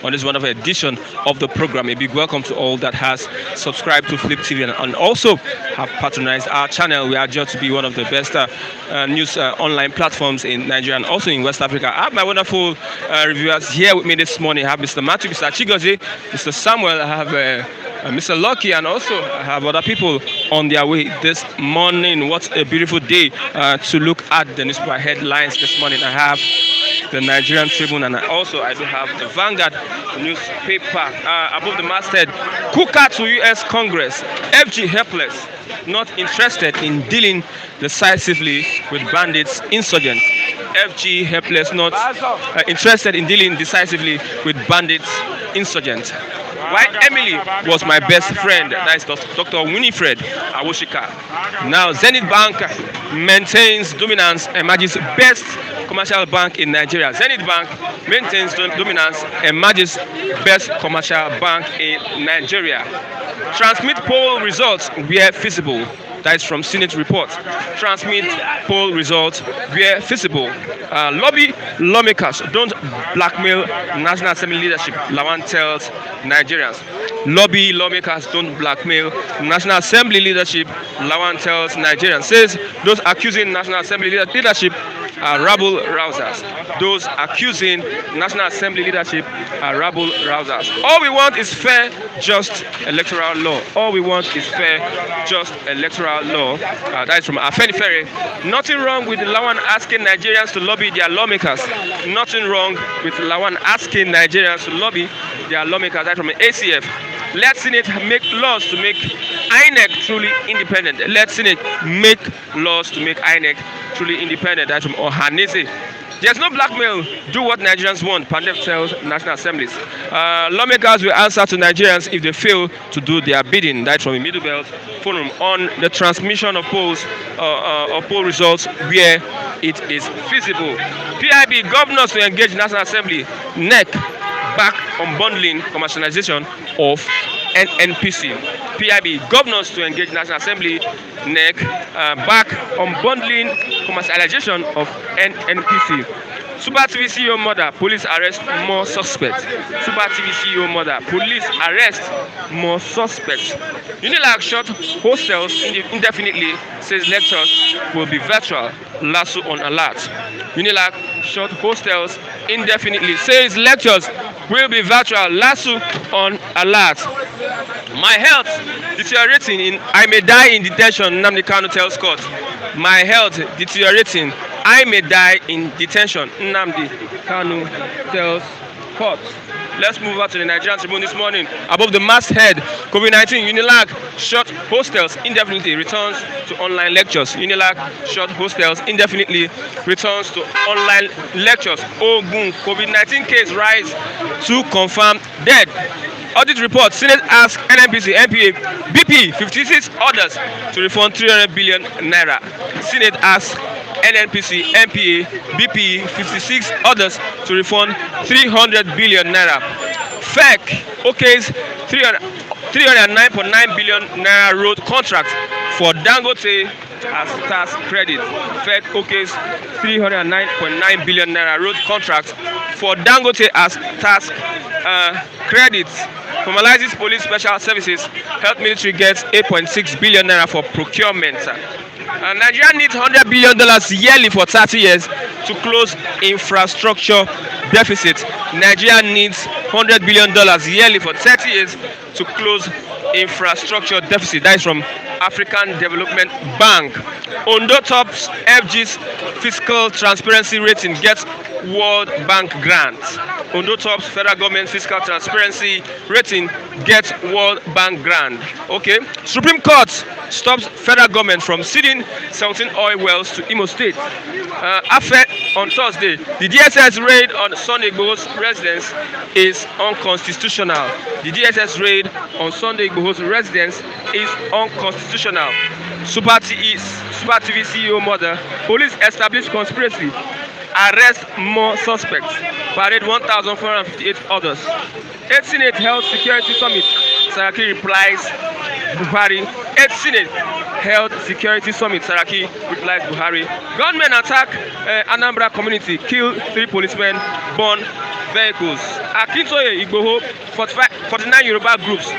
on this wonderful edition of the program. A big welcome to all that has subscribed to Flip TV and also have patronized our channel. We are judged to be one of the best news online platforms in Nigeria and also in West Africa. I have my wonderful reviewers here with me this morning. I have Mr. Matthew, Mr. Chigozie, Mr. Samuel, I have Mr. Lucky, and also I have other people on their way this morning. What a beautiful day to look at the newspaper headlines this morning. I have the Nigerian Tribune, and I do have the Vanguard newspaper. Above the masthead, Kuka to U.S. Congress, FG helpless, not interested in dealing decisively with bandits, insurgents. FG helpless, not interested in dealing decisively with bandits, insurgents. Why Emily was my best friend, that is Dr. Winifred Awoshika. Now Zenith Bank maintains dominance, emerges best commercial bank in Nigeria. Zenith Bank maintains dominance, emerges best commercial bank in Nigeria. Transmit poll results where feasible. That is from Senate report. Transmit poll results where feasible. Lobby lawmakers, don't blackmail National Assembly leadership, Lawan tells Nigerians. Lobby lawmakers, don't blackmail National Assembly leadership, Lawan tells Nigerians. Says those accusing National Assembly leadership are rabble rousers. Those accusing National Assembly leadership are rabble rousers. All we want is fair, just electoral law. All we want is fair, just electoral law. That is from Afenifere. Nothing wrong with Lawan asking Nigerians to lobby their lawmakers. Nothing wrong with Lawan asking Nigerians to lobby their lawmakers. That is from ACF. Let Senate make laws to make INEC truly independent. Let Senate make laws to make INEC truly independent. That's from Ohanese. There's no blackmail. Do what Nigerians want, Pandef tells National Assemblies. Lawmakers will answer to Nigerians if they fail to do their bidding. That's from the Middle Belt Forum on the transmission of polls of poll results where it is feasible. PIB governors to engage National Assembly. NEC back on bundling commercialization of NNPC. PIB governors to engage National Assembly. NEC back on bundling commercialization of NNPC. Super TV CEO murder, police arrest more suspects. Super TV CEO murder, police arrest more suspects. Unilag shut hostels indefinitely, says lectures will be virtual. Lasso on alert. Unilag shut hostels indefinitely, says lectures will be virtual. Lasso on alert. My health deteriorating. I may die in detention, Nnamdi Kanu tells court. My health deteriorating. I may die in detention, Nnamdi Kanu tells court. Let's move over to the Nigerian Tribune this morning. Above the masthead, COVID-19, Unilag shut hostels indefinitely, returns to online lectures. Unilag shut hostels indefinitely, returns to online lectures. Ogun, COVID-19 case rise to confirm dead. Audit report, Senate asks NNPC, NPA, BP 56 orders to refund 300 billion naira. Senate asks NNPC, NPA, BP 56 orders to refund 300 billion naira. FEC okays 309.9 billion naira road contract for Dangote as tax credit. FEC okays 309.9 billion naira road contract for Dangote as tax credits. Formalizes police special services. Health military gets 8.6 billion naira for procurement. Nigeria needs $100 billion yearly for 30 years to close infrastructure deficit. Nigeria needs $100 billion yearly for 30 years to close infrastructure deficit. That is from African Development Bank. Ondo tops FG's fiscal transparency rating, gets World Bank grants. Ondo tops federal government fiscal transparency rating, gets World Bank grant. Okay. Supreme Court stops federal government from ceding 17 oil wells to Imo State. On Thursday, the DSS raid on Sunday Igboho's residence is unconstitutional. The DSS raid on Sunday Igboho's residence is unconstitutional. Super TV CEO murder, police establish conspiracy, arrest more suspects, parade 1,458 others. 8 Senate held security summit, Saraki replies Buhari. 8 Senate held security summit, Saraki replies Buhari. Gunmen attack Anambra community, kill 3 policemen, burn vehicles. Akintoye Igboho, 49 Yoruba groups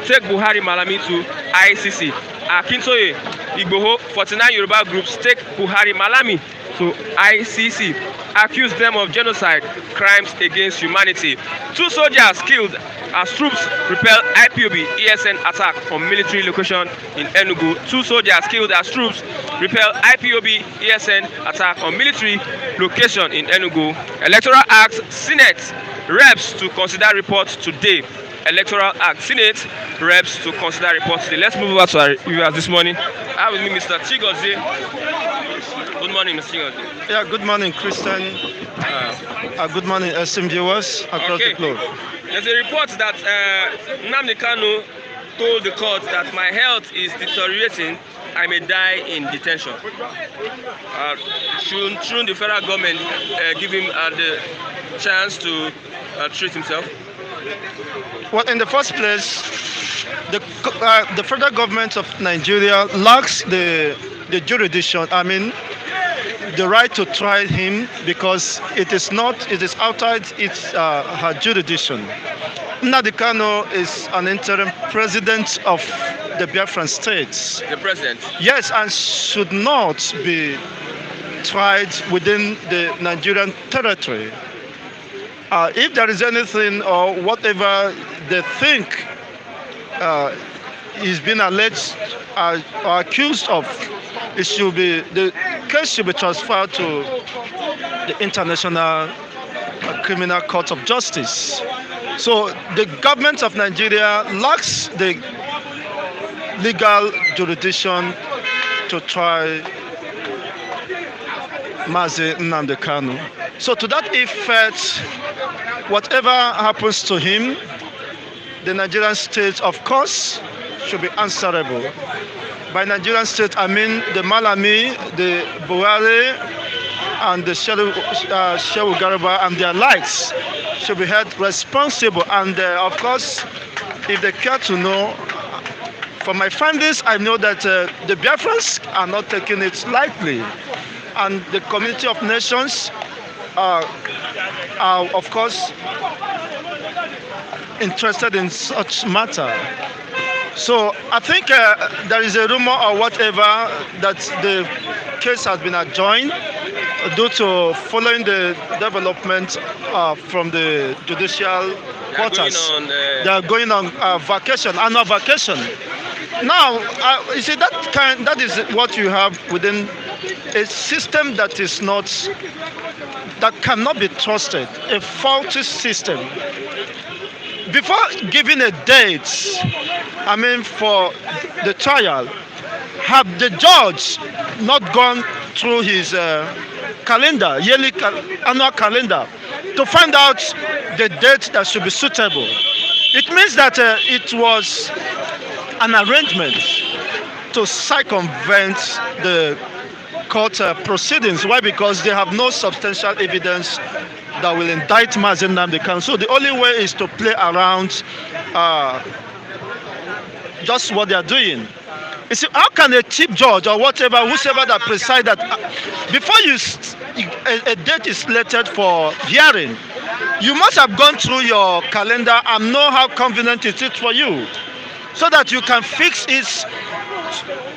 take Buhari Malami to ICC. Akintoye Igboho, 49 Yoruba groups take Buhari Malami to ICC. Accuse them of genocide, crimes against humanity. 2 soldiers killed as troops repel IPOB ESN attack on military location in Enugu. 2 soldiers killed as troops repel IPOB ESN attack on military location in Enugu. Electoral Act, Senate reps to consider report today. Electoral Act, Senate reps to consider report today. Let's move over to our viewers this morning. I have with me Mr. Chigozie. Good morning, Mr. Chigozie. Yeah, good morning, Christian. Good morning, esteemed viewers across the globe. There's a report that Nnamdi Kanu told the court that my health is deteriorating. I may die in detention. Shouldn't the federal government give him the chance to treat himself? Well, in the first place, the federal government of Nigeria lacks the jurisdiction. I mean, the right to try him because it is outside her jurisdiction. Nnamdi Kanu is an interim president of the Biafran states. The president? Yes, and should not be tried within the Nigerian territory. If there is anything or whatever they think is being alleged or accused of, the case should be transferred to the International Criminal Court of Justice. So the government of Nigeria lacks the legal jurisdiction to try Mazi Nnamdi Kanu. So to that effect, whatever happens to him, the Nigerian state, of course, should be answerable. By Nigerian state, I mean the Malami, the Buhari, and the Shehu Garba and their likes should be held responsible. And of course, if they care to know, from my findings, I know that the Biafrans are not taking it lightly. And the community of nations are of course, interested in such matter. So I think there is a rumor or whatever that the case has been adjourned due to following the development from the judicial quarters. They are going on vacation, annual vacation. Now, you see, that is what you have within a system that cannot be trusted, a faulty system. Before giving a date, I mean for the trial, have the judge not gone through his calendar, annual calendar, to find out the date that should be suitable? It means that it was an arrangement to circumvent the court proceedings. Why? Because they have no substantial evidence that will indict Mazi Nnamdi Kanu. So the only way is to play around just what they are doing. You see, how can a chief judge or whatever, whoever that preside that, before a date is slated for hearing, you must have gone through your calendar and know how convenient it is for you, so that you can fix it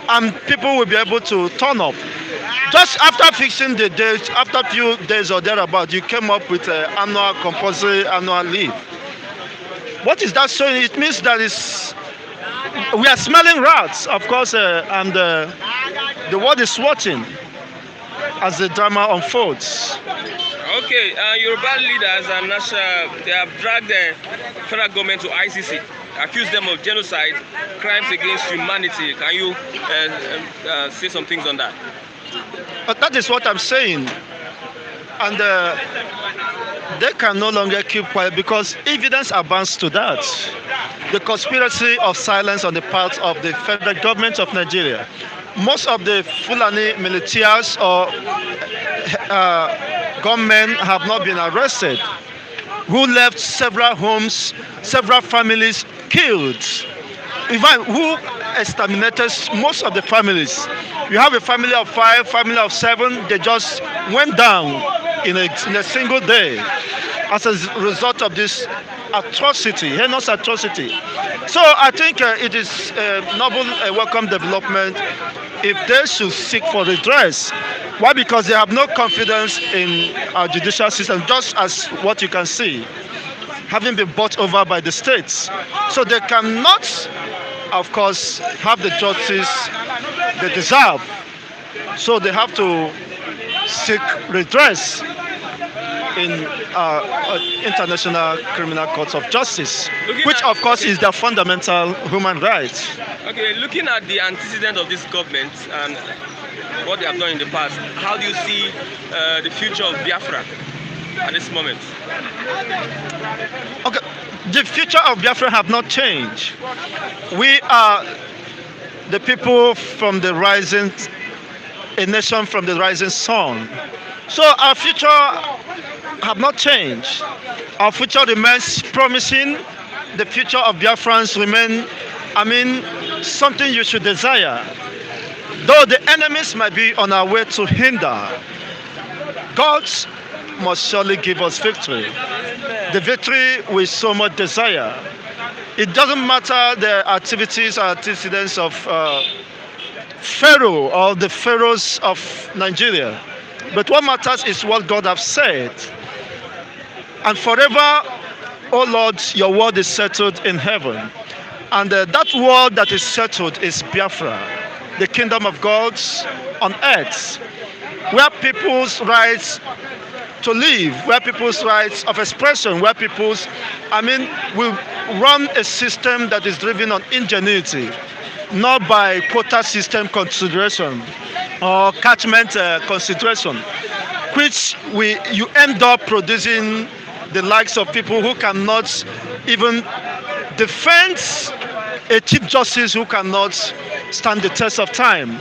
and people will be able to turn up. Just after fixing the date, after a few days or thereabout, you came up with an annual compulsory annual leave. What is that showing? It means that we are smelling rats, of course, and the world is watching as the drama unfolds. Okay, Yoruba leaders and they have dragged the federal government to ICC, accused them of genocide, crimes against humanity. Can you say some things on that? But that is what I'm saying. And they can no longer keep quiet because evidence abounds to that. The conspiracy of silence on the part of the federal government of Nigeria. Most of the Fulani militias or gunmen have not been arrested, who left several homes, several families killed, even who exterminated most of the families. You have a family of 5, family of 7, they just went down in a single day. as a result of this atrocity, heinous atrocity. So I think it is a noble, welcome development if they should seek for redress. Why? Because they have no confidence in our judicial system, just as what you can see, having been bought over by the states. So they cannot, of course, have the justice they deserve. So they have to seek redress in international criminal courts of justice, which of course is their fundamental human rights. Okay, looking at the antecedent of this government and what they have done in the past, how do you see the future of Biafra at this moment? Okay, the future of Biafra have not changed. We are the people from the rising, a nation from the rising sun. So our future have not changed. Our future remains promising. The future of Biafrans remain, something you should desire. Though the enemies might be on our way to hinder, God must surely give us victory. The victory we so much desire. It doesn't matter the activities or antecedents of Pharaoh or the pharaohs of Nigeria. But what matters is what God has said. And forever, O Lord, your word is settled in heaven. And that word that is settled is Biafra, the kingdom of God on earth, where people's rights to live, where people's rights of expression, where people's, will run a system that is driven on ingenuity, not by quota system consideration or catchment consideration, which you end up producing the likes of people who cannot even defend a chief justice who cannot stand the test of time.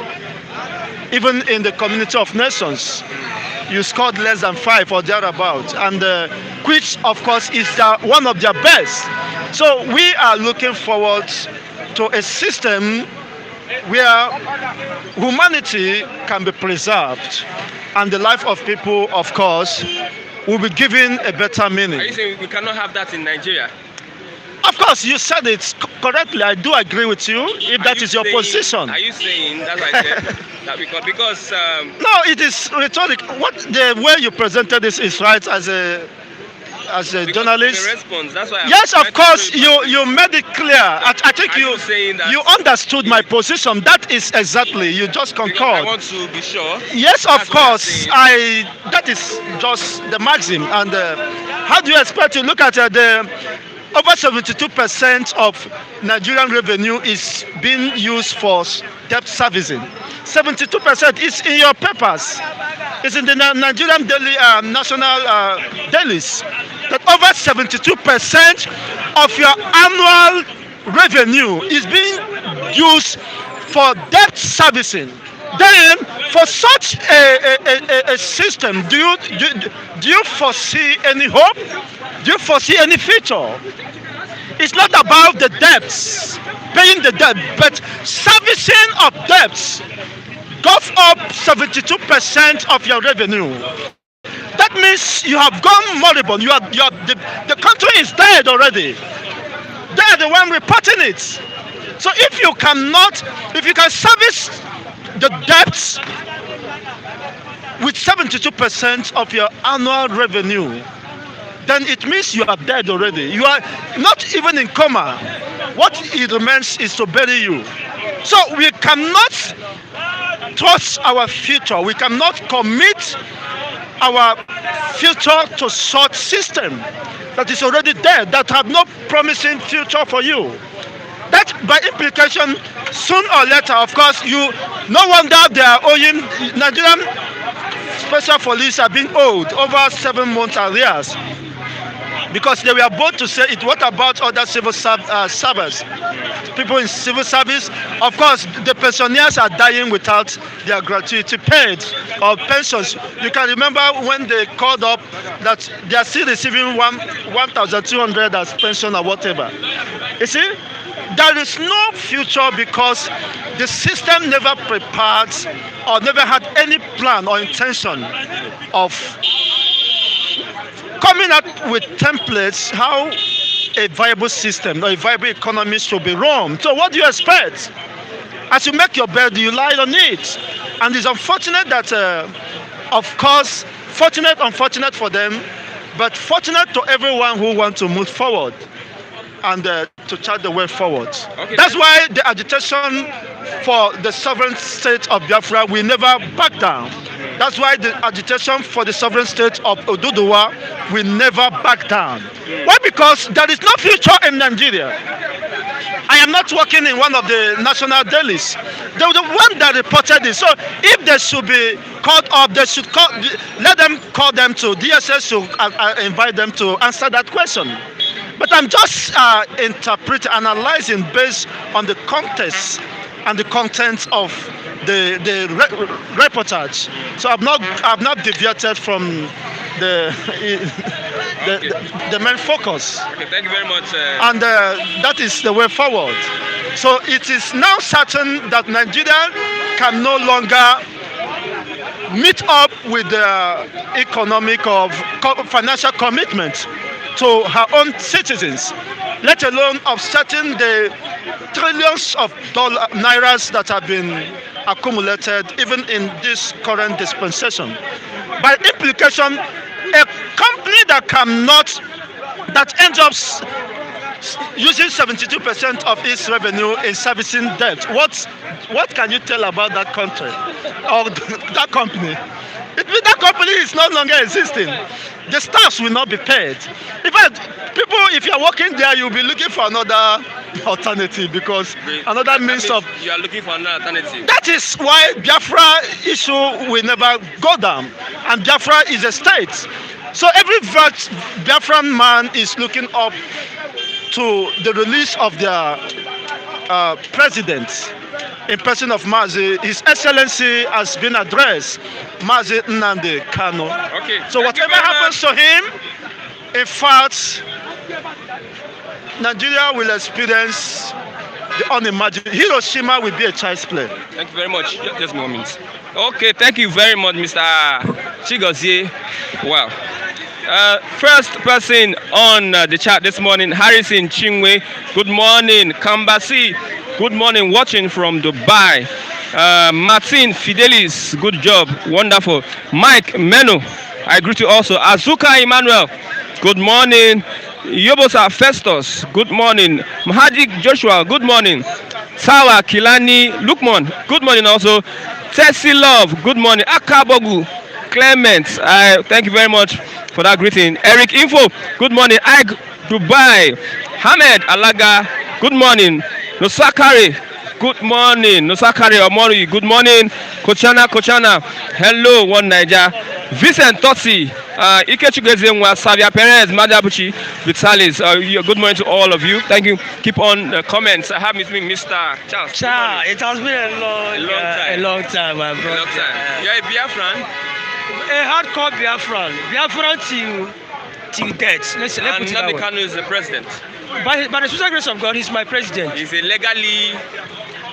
Even in the community of nations, you scored less than 5 or thereabout, and which of course is one of their best. So we are looking forward to a system where humanity can be preserved and the life of people, of course, will be given a better meaning. Are you saying we cannot have that in Nigeria? Of course, you said it correctly. I do agree with you if that is your position. Are you saying, that's what I said, that because no, it is rhetoric. What the way you presented this is right as a journalist. The response, that's why yes, of course, you made it clear. I think you understood my position. That is exactly, you just concurred. I want to be sure. Yes, of course. That is just the maxim. And how do you expect to look at the over 72% of Nigerian revenue is being used for debt servicing. 72% is in your papers. It's in the Nigerian daily, national dailies. That over 72% of your annual revenue is being used for debt servicing. Then, for such a system, do you foresee any hope? Do you foresee any future? It's not about the debts, paying the debt, but servicing of debts goes up 72% of your revenue. That means you have gone moribund. The country is dead already. They are the one reporting it. So if you can service the debts with 72% of your annual revenue, then it means you are dead already. You are not even in coma. What it remains is to bury you. So we cannot trust our future. We cannot commit our future to such system that is already dead, that have no promising future for you. That by implication, soon or later, of course, no wonder they are owing. Nigerian special police are being owed over 7 months arrears, because they were both to say it. What about other civil servants? People in civil service, of course, the pensioners are dying without their gratuity paid or pensions. You can remember when they called up that they are still receiving 1,200 as pension or whatever. You see, there is no future because the system never prepared or never had any plan or intention of coming up with templates how a viable system or a viable economy should be run. So what do you expect? As you make your bed, you lie on it. And it's unfortunate that, of course, unfortunate for them, but fortunate to everyone who wants to move forward and to chart the way forward. Okay, that's why the agitation for the sovereign state of Biafra will never back down. That's why the agitation for the sovereign state of Oduduwa will never back down. Why? Because there is no future in Nigeria. I am not working in one of the national dailies. The one that reported it. So if they should be called up, they should let them call them to DSS to invite them to answer that question. But I'm just analyzing based on the context and the content of the reportage. So I've not deviated from the main focus. Okay, thank you very much. And that is the way forward. So it is now certain that Nigeria can no longer meet up with the economic or financial commitment to her own citizens, let alone offsetting the trillions of nairas that have been accumulated even in this current dispensation. By implication, a company that ends up using 72% of its revenue in servicing debt. What can you tell about that country or that company? That company is no longer existing. The staffs will not be paid. In fact, people, if you are working there, you'll be looking for another alternative because another means of. You are looking for another alternative. That is why Biafra issue will never go down, and Biafra is a state. So every Biafran man is looking up to the release of their president in person of Mazi. His Excellency has been addressed, Mazi Nnamdi Kanu. Okay. So whatever happens to him, in fact, Nigeria will experience the unimaginable. Hiroshima will be a child's play. Thank you very much. Just a moment. Okay, thank you very much, Mr. Chigozie. Wow. First person on the chat this morning, Harrison Chingwe. Good morning. Kambasi. Good morning. Watching from Dubai. Martin Fidelis. Good job. Wonderful. Mike Menu. I greet you also. Azuka Emmanuel. Good morning. Yobosa Festus. Good morning. Mahadik Joshua. Good morning. Sawa Kilani Lukman. Good morning also. Tessie Love. Good morning. Akabogu. Clement. Thank you very much for that greeting. Eric Info. Good morning. Ag Dubai. Hamed Alaga. Good morning. Nosakari. Good morning. Nosakari Omori. Good morning. Kochana. Hello, One Niger. Vincent Totsi. Ikechugezengwa. Savia Perez. Madabuchi. Vitalis. Good morning to all of you. Thank you. Keep on the comments. I have with me Mr. Charles. It has been a long time, my brother. A long time. You're a Biafran? A hardcore Biafran till death. Let's put it that Nnamdi way. Kanu is the president. By the special grace of God, he's my president. He's a legally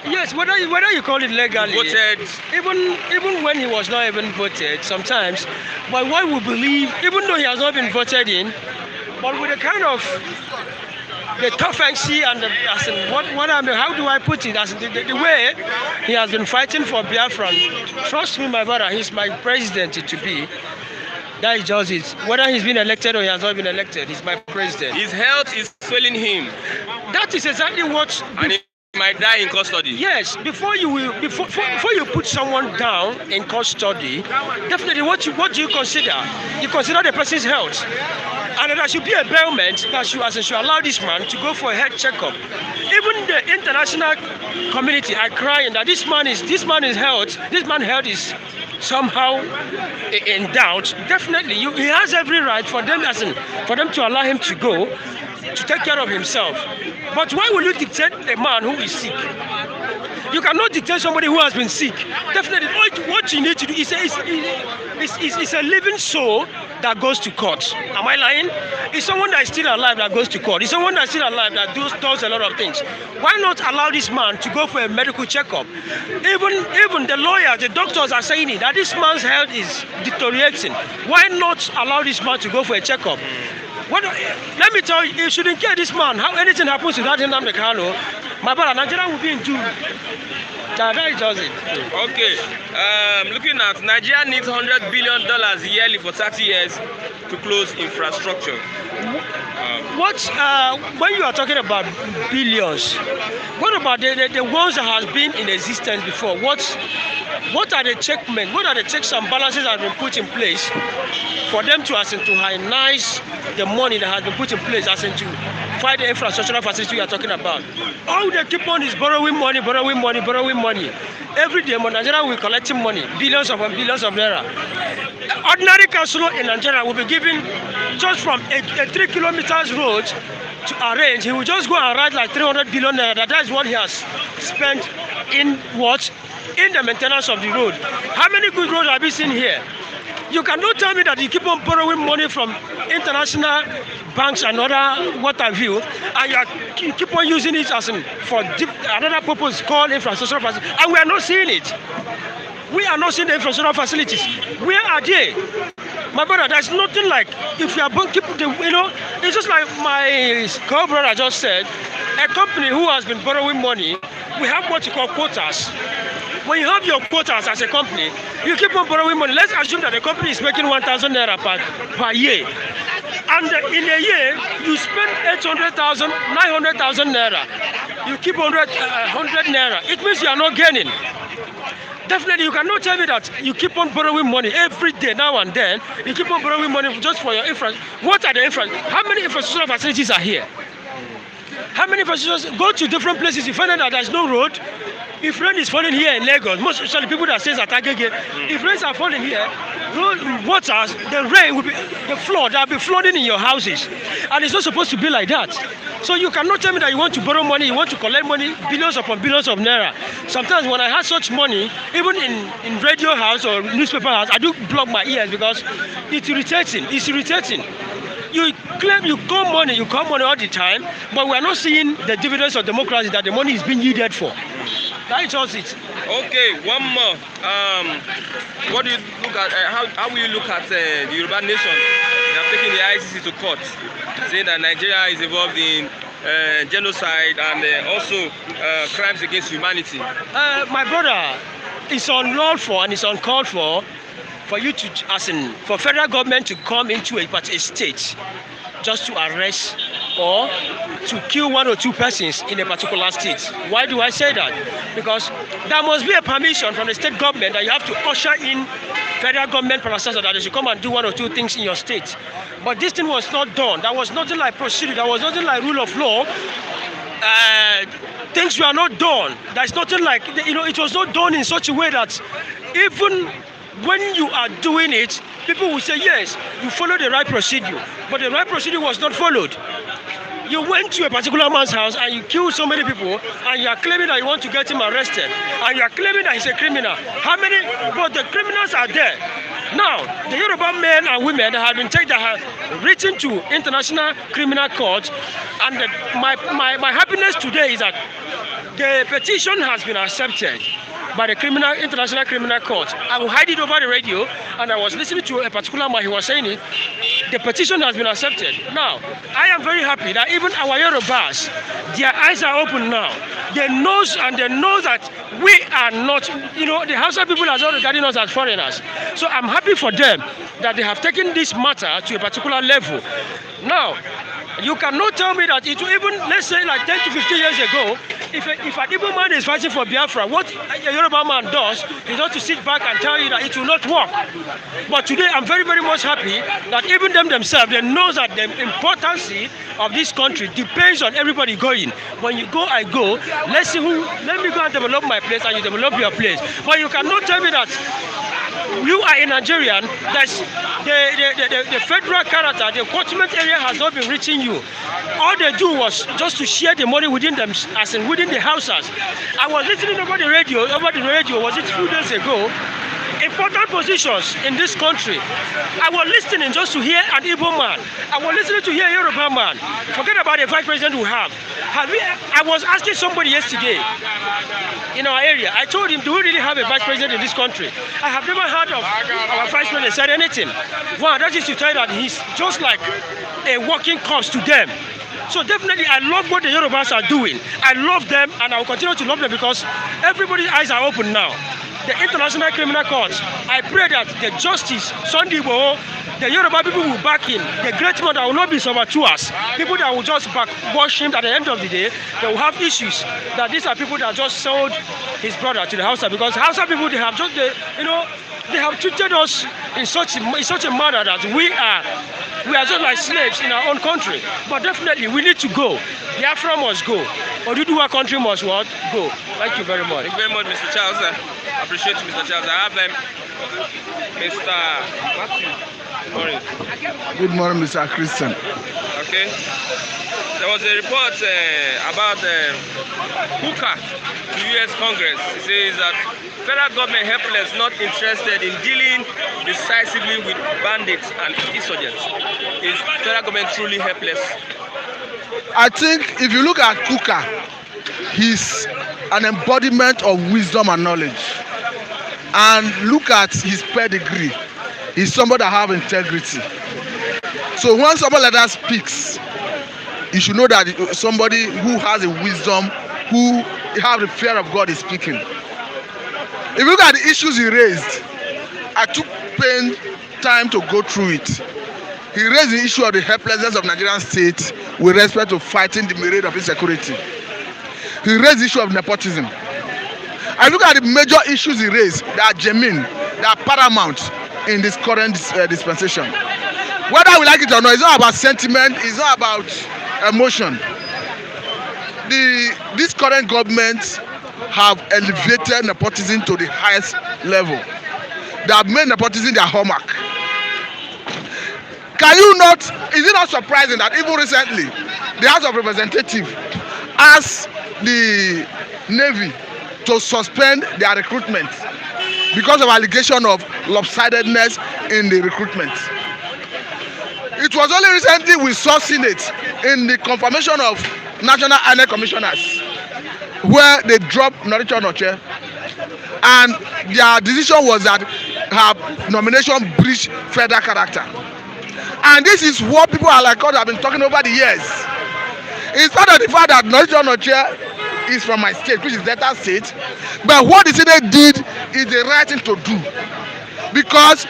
Yes, whether you call it legally, voted. even when he was not even voted, sometimes, but why we believe, even though he has not been voted in, but with the kind of the toughency and how do I put it? As the way he has been fighting for Biafra. Trust me, my brother, he's my president to be. That is just it. Whether he's been elected or he has not been elected, he's my president. His health is failing him. That is exactly what. And he might die in custody. Yes, before you put someone down in custody, definitely what do you consider? You consider the person's health. And there should be a bailment that should allow this man to go for a health checkup. Even the international community are crying that this man's health is somehow in doubt. Definitely, he has every right for them to allow him to go to take care of himself. But why will you dictate a man who is sick? You cannot dictate somebody who has been sick. Definitely, what you need to do is a living soul that goes to court. Am I lying? It's someone that is still alive that goes to court. It's someone that is still alive that does a lot of things. Why not allow this man to go for a medical checkup? Even the lawyers, the doctors are saying it, that this man's health is deteriorating. Why not allow this man to go for a checkup? Let me tell you, you shouldn't care this man. How anything happens to that Nnamdi Kanu, my brother, Nigeria will be in doom. That does it. Okay. Looking at Nigeria needs $100 billion yearly for 30 years to close infrastructure. When you are talking about billions, what about the ones that has been in existence before? What are the checkmen? What are the checks and balances that have been put in place for them to harness the money that has been put in place as in to fight the infrastructural facility you are talking about? All they keep on is borrowing money. Every day, Nigeria will be collecting money, billions of naira. Ordinary councillor in Nigeria will be given just from a 3 kilometers road to arrange. He will just go and write like 300 billion naira. That is what he has spent in what? In the maintenance of the road. How many good roads have you seen here? You cannot tell me that you keep on borrowing money from international banks and other what have you, and you keep on using it as for another purpose called infrastructural facilities, and we are not seeing it. We are not seeing the infrastructural facilities. Where are they? My brother, there's nothing like, if you are it's just like my co-brother just said, a company who has been borrowing money, we have what you call quotas. When you have your quotas as a company, you keep on borrowing money. Let's assume that the company is making 1,000 naira per year. And in a year, you spend 800,000, 900,000 naira. You keep 100 naira. It means you are not gaining. Definitely, you cannot tell me that you keep on borrowing money every day, now and then. You keep on borrowing money just for your infrastructure. What are the infrastructure? How many infrastructural facilities are here? How many infrastructures? Go to different places, you find out that there's no road. If rain is falling here in Lagos, most especially people that stays at Agege, if rains are falling here, waters, the rain will be, the flood, there will be flooding in your houses. And it's not supposed to be like that. So you cannot tell me that you want to borrow money, you want to collect money, billions upon billions of naira. Sometimes when I have such money, even in radio house or newspaper house, I do block my ears because it's irritating. It's irritating. You claim you call money all the time, but we are not seeing the dividends of democracy that the money is being needed for. That is just it. Okay, one more. What do you look at? How will you look at the Yoruba nation? They have taken the ICC to court, saying that Nigeria is involved in genocide and also crimes against humanity. My brother, it's unlawful for and it's uncalled for you to, for federal government to come into a state just to arrest or to kill one or two persons in a particular state. Why do I say that? Because there must be a permission from the state government that you have to usher in federal government parastatals that they should come and do one or two things in your state. But this thing was not done. There was nothing like procedure. There was nothing like rule of law. Things were not done. There's nothing like, it was not done in such a way that even when you are doing it, people will say, yes, you follow the right procedure. But the right procedure was not followed. You went to a particular man's house and you killed so many people and you are claiming that you want to get him arrested. And you are claiming that he's a criminal. How many? But the criminals are there. Now, the Yoruba men and women that have been taken, that have written to International Criminal Court, and my happiness today is that the petition has been accepted by the International Criminal Court. I will hide it over the radio, and I was listening to a particular man, he was saying it, the petition has been accepted. Now, I am very happy that even our Yorubas, their eyes are open now. They know that we are not, the Hausa people are not regarding us as foreigners. So I'm happy for them that they have taken this matter to a particular level. Now, you cannot tell me that it will even, let's say like 10 to 15 years ago, if an Igbo man is fighting for Biafra, what a Yoruba man does is not to sit back and tell you that it will not work. But today I'm very, very much happy that even them themselves, they know that the importance of this country depends on everybody going. When you go, I go. Let me go and develop my place and you develop your place. But you cannot tell me that you are a Nigerian, that's the federal character, the catchment area has not been reaching you. all they do was just to share the money within them, as in within the houses. I was listening over the radio, was it 2 days ago, important positions in this country. I was listening just to hear an Igbo man. I was listening to hear a Yoruba man. Forget about the vice president we have. I was asking somebody yesterday in our area. I told him, do we really have a vice president in this country? I have never heard of our vice president said anything. Wow, that is to tell you that he's just like a walking corpse to them. So definitely, I love what the Yorubas are doing. I love them, and I will continue to love them because everybody's eyes are open now. The International Criminal Court, I pray that the justice, Sunday Igboho, the Yoruba people will back him. The great man that will not be saboteurs, people that will just backwash him at the end of the day, they will have issues. That these are people that just sold his brother to the Hausa, because Hausa people, they have just, they have treated us in such a manner that we are just like slaves in our own country. But definitely, we need to go. Biafra must go. Oduduwa country must what? Go. Thank you very much. Thank you very much, Mr. Charles. I appreciate you, Mr. Charles. I have Mr. Matthew. Morning. Good morning, Mr. Christian. Okay. There was a report about Kuka to U.S. Congress. It says that federal government helpless, not interested in dealing decisively with bandits and insurgents. Is federal government truly helpless? I think if you look at Kuka, he's an embodiment of wisdom and knowledge. And look at his pedigree. He's somebody that have integrity. So when somebody like that speaks, you should know that somebody who has a wisdom, who have the fear of God is speaking. If you look at the issues he raised, I took time to go through it. He raised the issue of the helplessness of Nigerian state with respect to fighting the myriad of insecurity. He raised the issue of nepotism. I look at the major issues he raised, they are genuine, they are paramount in this current dispensation. Whether we like it or not, it's not about sentiment, it's not about emotion. This current government have elevated nepotism to the highest level. They have made nepotism their hallmark. Is it not surprising that even recently, the House of Representatives asked the Navy to suspend their recruitment because of allegation of lopsidedness in the recruitment. It was only recently we saw Senate in the confirmation of National INEC commissioners where they dropped Nnamdi Kanu, and their decision was that her nomination breached federal character. And this is what people are like us have been talking over the years. It's not the fact that Nnamdi Kanu is from my state, which is Delta State, but what the Senate did is the right thing to do, because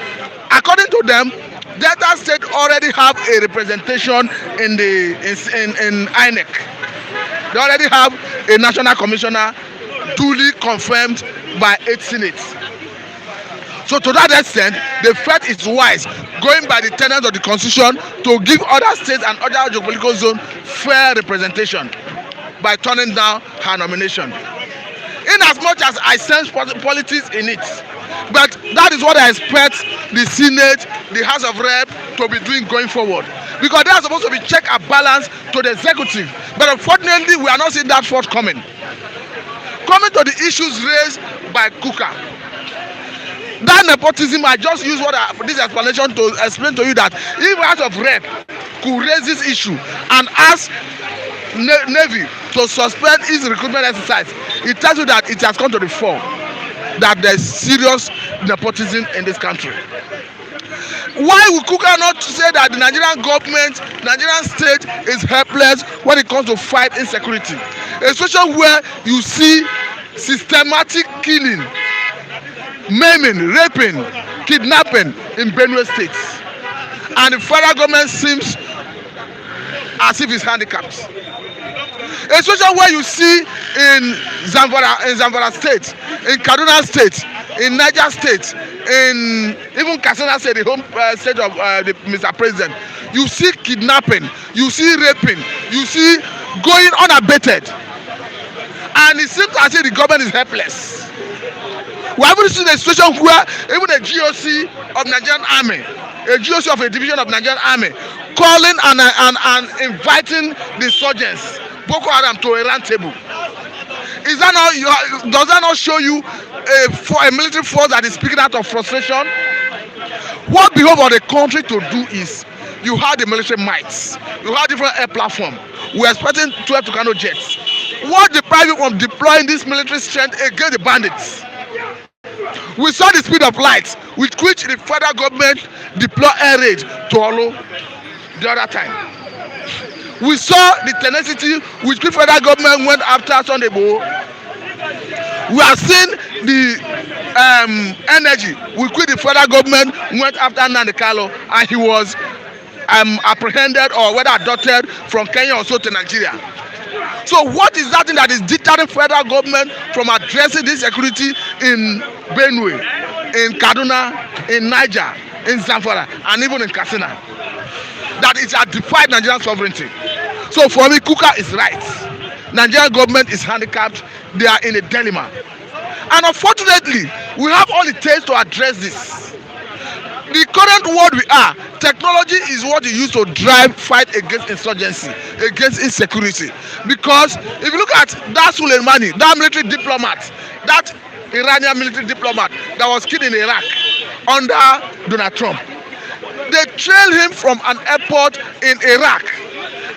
according to them, Delta State already have a representation in INEC. They already have a national commissioner duly confirmed by 8 senates. So to that extent, they felt it's wise, going by the tenets of the constitution, to give other states and other geopolitical zones fair representation by turning down her nomination. In as much as I sense politics in it, but that is what I expect the Senate, the House of Rep to be doing going forward, because they are supposed to be check and balance to the executive. But unfortunately, we are not seeing that forthcoming. Coming to the issues raised by Kuka, that nepotism, I just use this explanation to explain to you that if House of Rep could raise this issue and ask Navy to suspend its recruitment exercise, it tells you that it has come to the fore that there is serious nepotism in this country. Why would Kuka not say that the Nigerian government, Nigerian state is helpless when it comes to fight insecurity? A situation where you see systematic killing, maiming, raping, kidnapping in Benue State, and the federal government seems as if it's handicapped. A situation where you see in Zamfara State, in Kaduna State, in Niger State, in even Katsina State, the home state of Mr. President, you see kidnapping, you see raping, you see going unabated, and it seems as if the government is helpless. We haven't seen a situation where even a GOC of Nigerian Army, a GOC of a division of Nigerian Army, calling and inviting the insurgents, Boko Haram, to a round table. Is that not does that not show you a military force that is speaking out of frustration? What the hope of the country to do is, you have the military mights, you have different air platform. We are expecting 12 Tucano jets. What deprive you from deploying this military strength against the bandits? We saw the speed of light with which the federal government deployed air raid to Olo the other time. We saw the tenacity with which federal government went after Sunday Igboho. We have seen the energy with which the federal government went after Nnamdi Kanu, and he was apprehended or whether adopted from Kenya or so to Nigeria. So what is that thing that is deterring federal government from addressing this security in Benue, in Kaduna, in Niger, in Zamfara, and even in Katsina? That it has defied Nigerian sovereignty. So for me, Kuka is right. Nigerian government is handicapped. They are in a dilemma. And unfortunately, we have all it takes to address this. The current world we are, technology is what you use to drive fight against insurgency, against insecurity. Because if you look at that Soleimani, that military diplomat, that Iranian military diplomat that was killed in Iraq under Donald Trump, they trailed him from an airport in Iraq,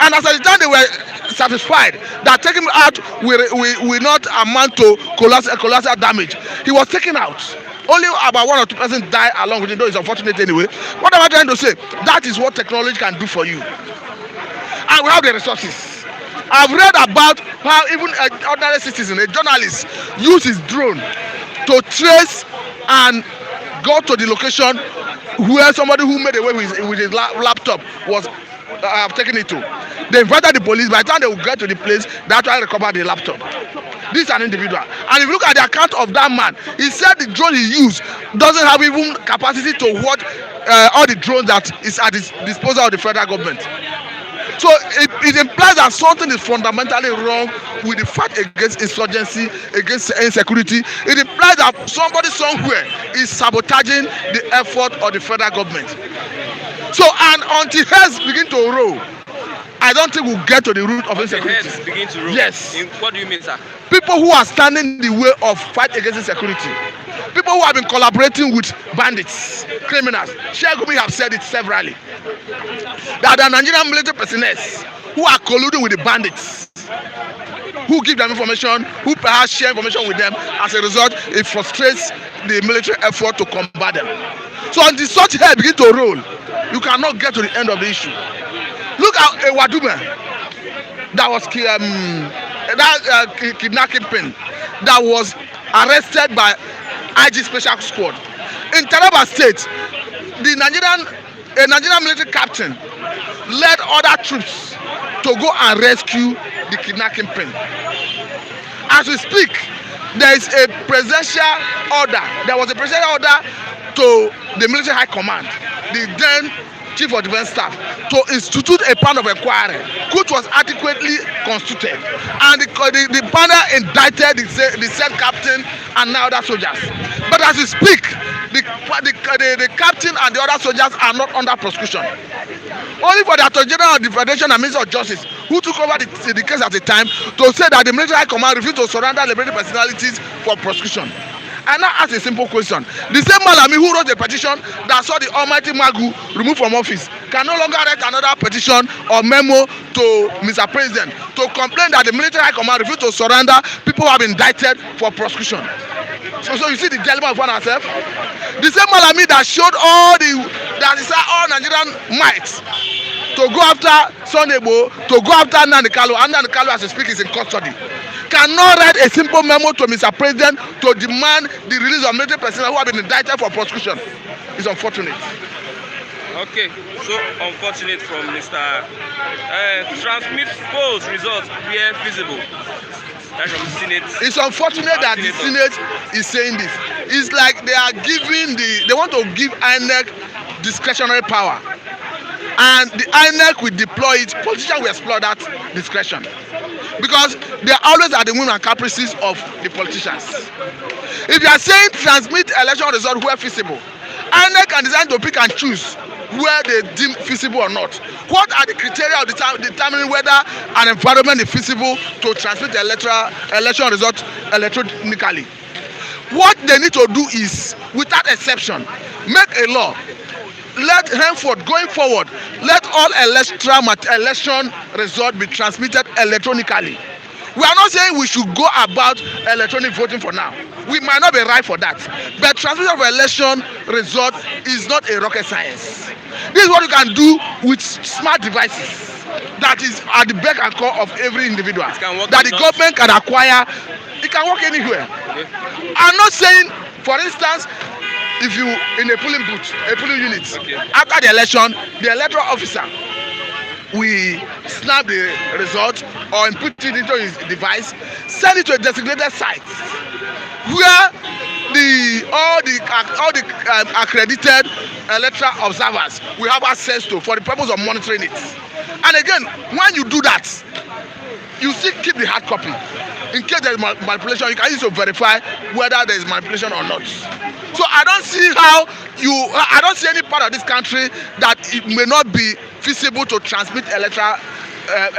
and as at the time they were satisfied that taking him out will not amount to collateral damage, he was taken out. Only about 1 or 2 persons died along with him, though it's unfortunate anyway. What am I trying to say? That is what technology can do for you. And we have the resources. I've read about how even an ordinary citizen, a journalist, used his drone to trace and go to the location where somebody who made away with his laptop was taken it to. They invited the police. By the time they will get to the place, they actually recovered the laptop. This is an individual. And if you look at the account of that man, he said the drone he used doesn't have even capacity to watch all the drones that is at the disposal of the federal government. So it implies that something is fundamentally wrong with the fight against insurgency, against insecurity. It implies that somebody somewhere is sabotaging the effort of the federal government. So, and until heads begin to roll, I don't think we'll get to the root of insecurity. Heads begin to roll? Yes. What do you mean, sir? People who are standing in the way of fight against insecurity. People who have been collaborating with bandits, criminals. Shegumi have said it severally. That the Nigerian military personnel who are colluding with the bandits, who give them information, who perhaps share information with them. As a result, it frustrates the military effort to combat them. So until such head begin to roll, you cannot get to the end of the issue. Look at a Wadume that was kidnapping that was arrested by IG Special Squad in Taraba State. A Nigerian military captain led other troops to go and rescue the kidnapping pin. As we speak, there is a presidential order. There was a presidential order to the military high command, the then Chief of Defence Staff, to institute a plan of inquiry which was adequately constituted, and the panel indicted the said captain and now other soldiers. But as we speak, the captain and the other soldiers are not under prosecution. Only for the Attorney General of the Federation and Minister of Justice, who took over the case at the time, to say that the military high command refused to surrender liberated personalities for prosecution. And now ask a simple question. The same Malami who wrote the petition that saw the almighty Magu removed from office can no longer write another petition or memo to Mr. President to complain that the military high command refused to surrender people who have been indicted for prosecution. So you see the dilemma of one ourselves. The same Malami that showed all Nigerian might to go after Sunday Igboho, to go after Nnamdi Kanu, and Nnamdi Kanu as we speak is in custody, cannot write a simple memo to Mr. President to demand the release of military personnel who have been indicted for prosecution. It's unfortunate. Okay, so unfortunate from Mr. Transmit polls results where feasible. That's from the Senate. It's unfortunate that the Senate is saying this. It's like they are giving they want to give INEC discretionary power. And the INEC will deploy it, politicians will explore that discretion. Because they are always at the whim and caprices of the politicians. If you are saying transmit election results where feasible, INEC can decide to pick and choose where they deem feasible or not. What are the criteria of determining whether an environment is feasible to transmit the election result electronically? What they need to do is, without exception, make a law. Let henceforth, going forward, let all election results be transmitted electronically. We are not saying we should go about electronic voting for now. We might not be right for that. But transmission of election result is not a rocket science. This is what you can do with smart devices that is at the beck and call of every individual. That the government can acquire. It can work anywhere. Okay. I'm not saying, for instance, if you in a polling booth, a polling unit, okay, after the election, the electoral officer we snap the result or input it into his device, send it to a designated site where all the accredited electoral observers will have access to for the purpose of monitoring it. And again, when you do that, you still keep the hard copy. In case there is manipulation, you can use it to verify whether there is manipulation or not. So I don't see any part of this country that it may not be feasible to transmit electoral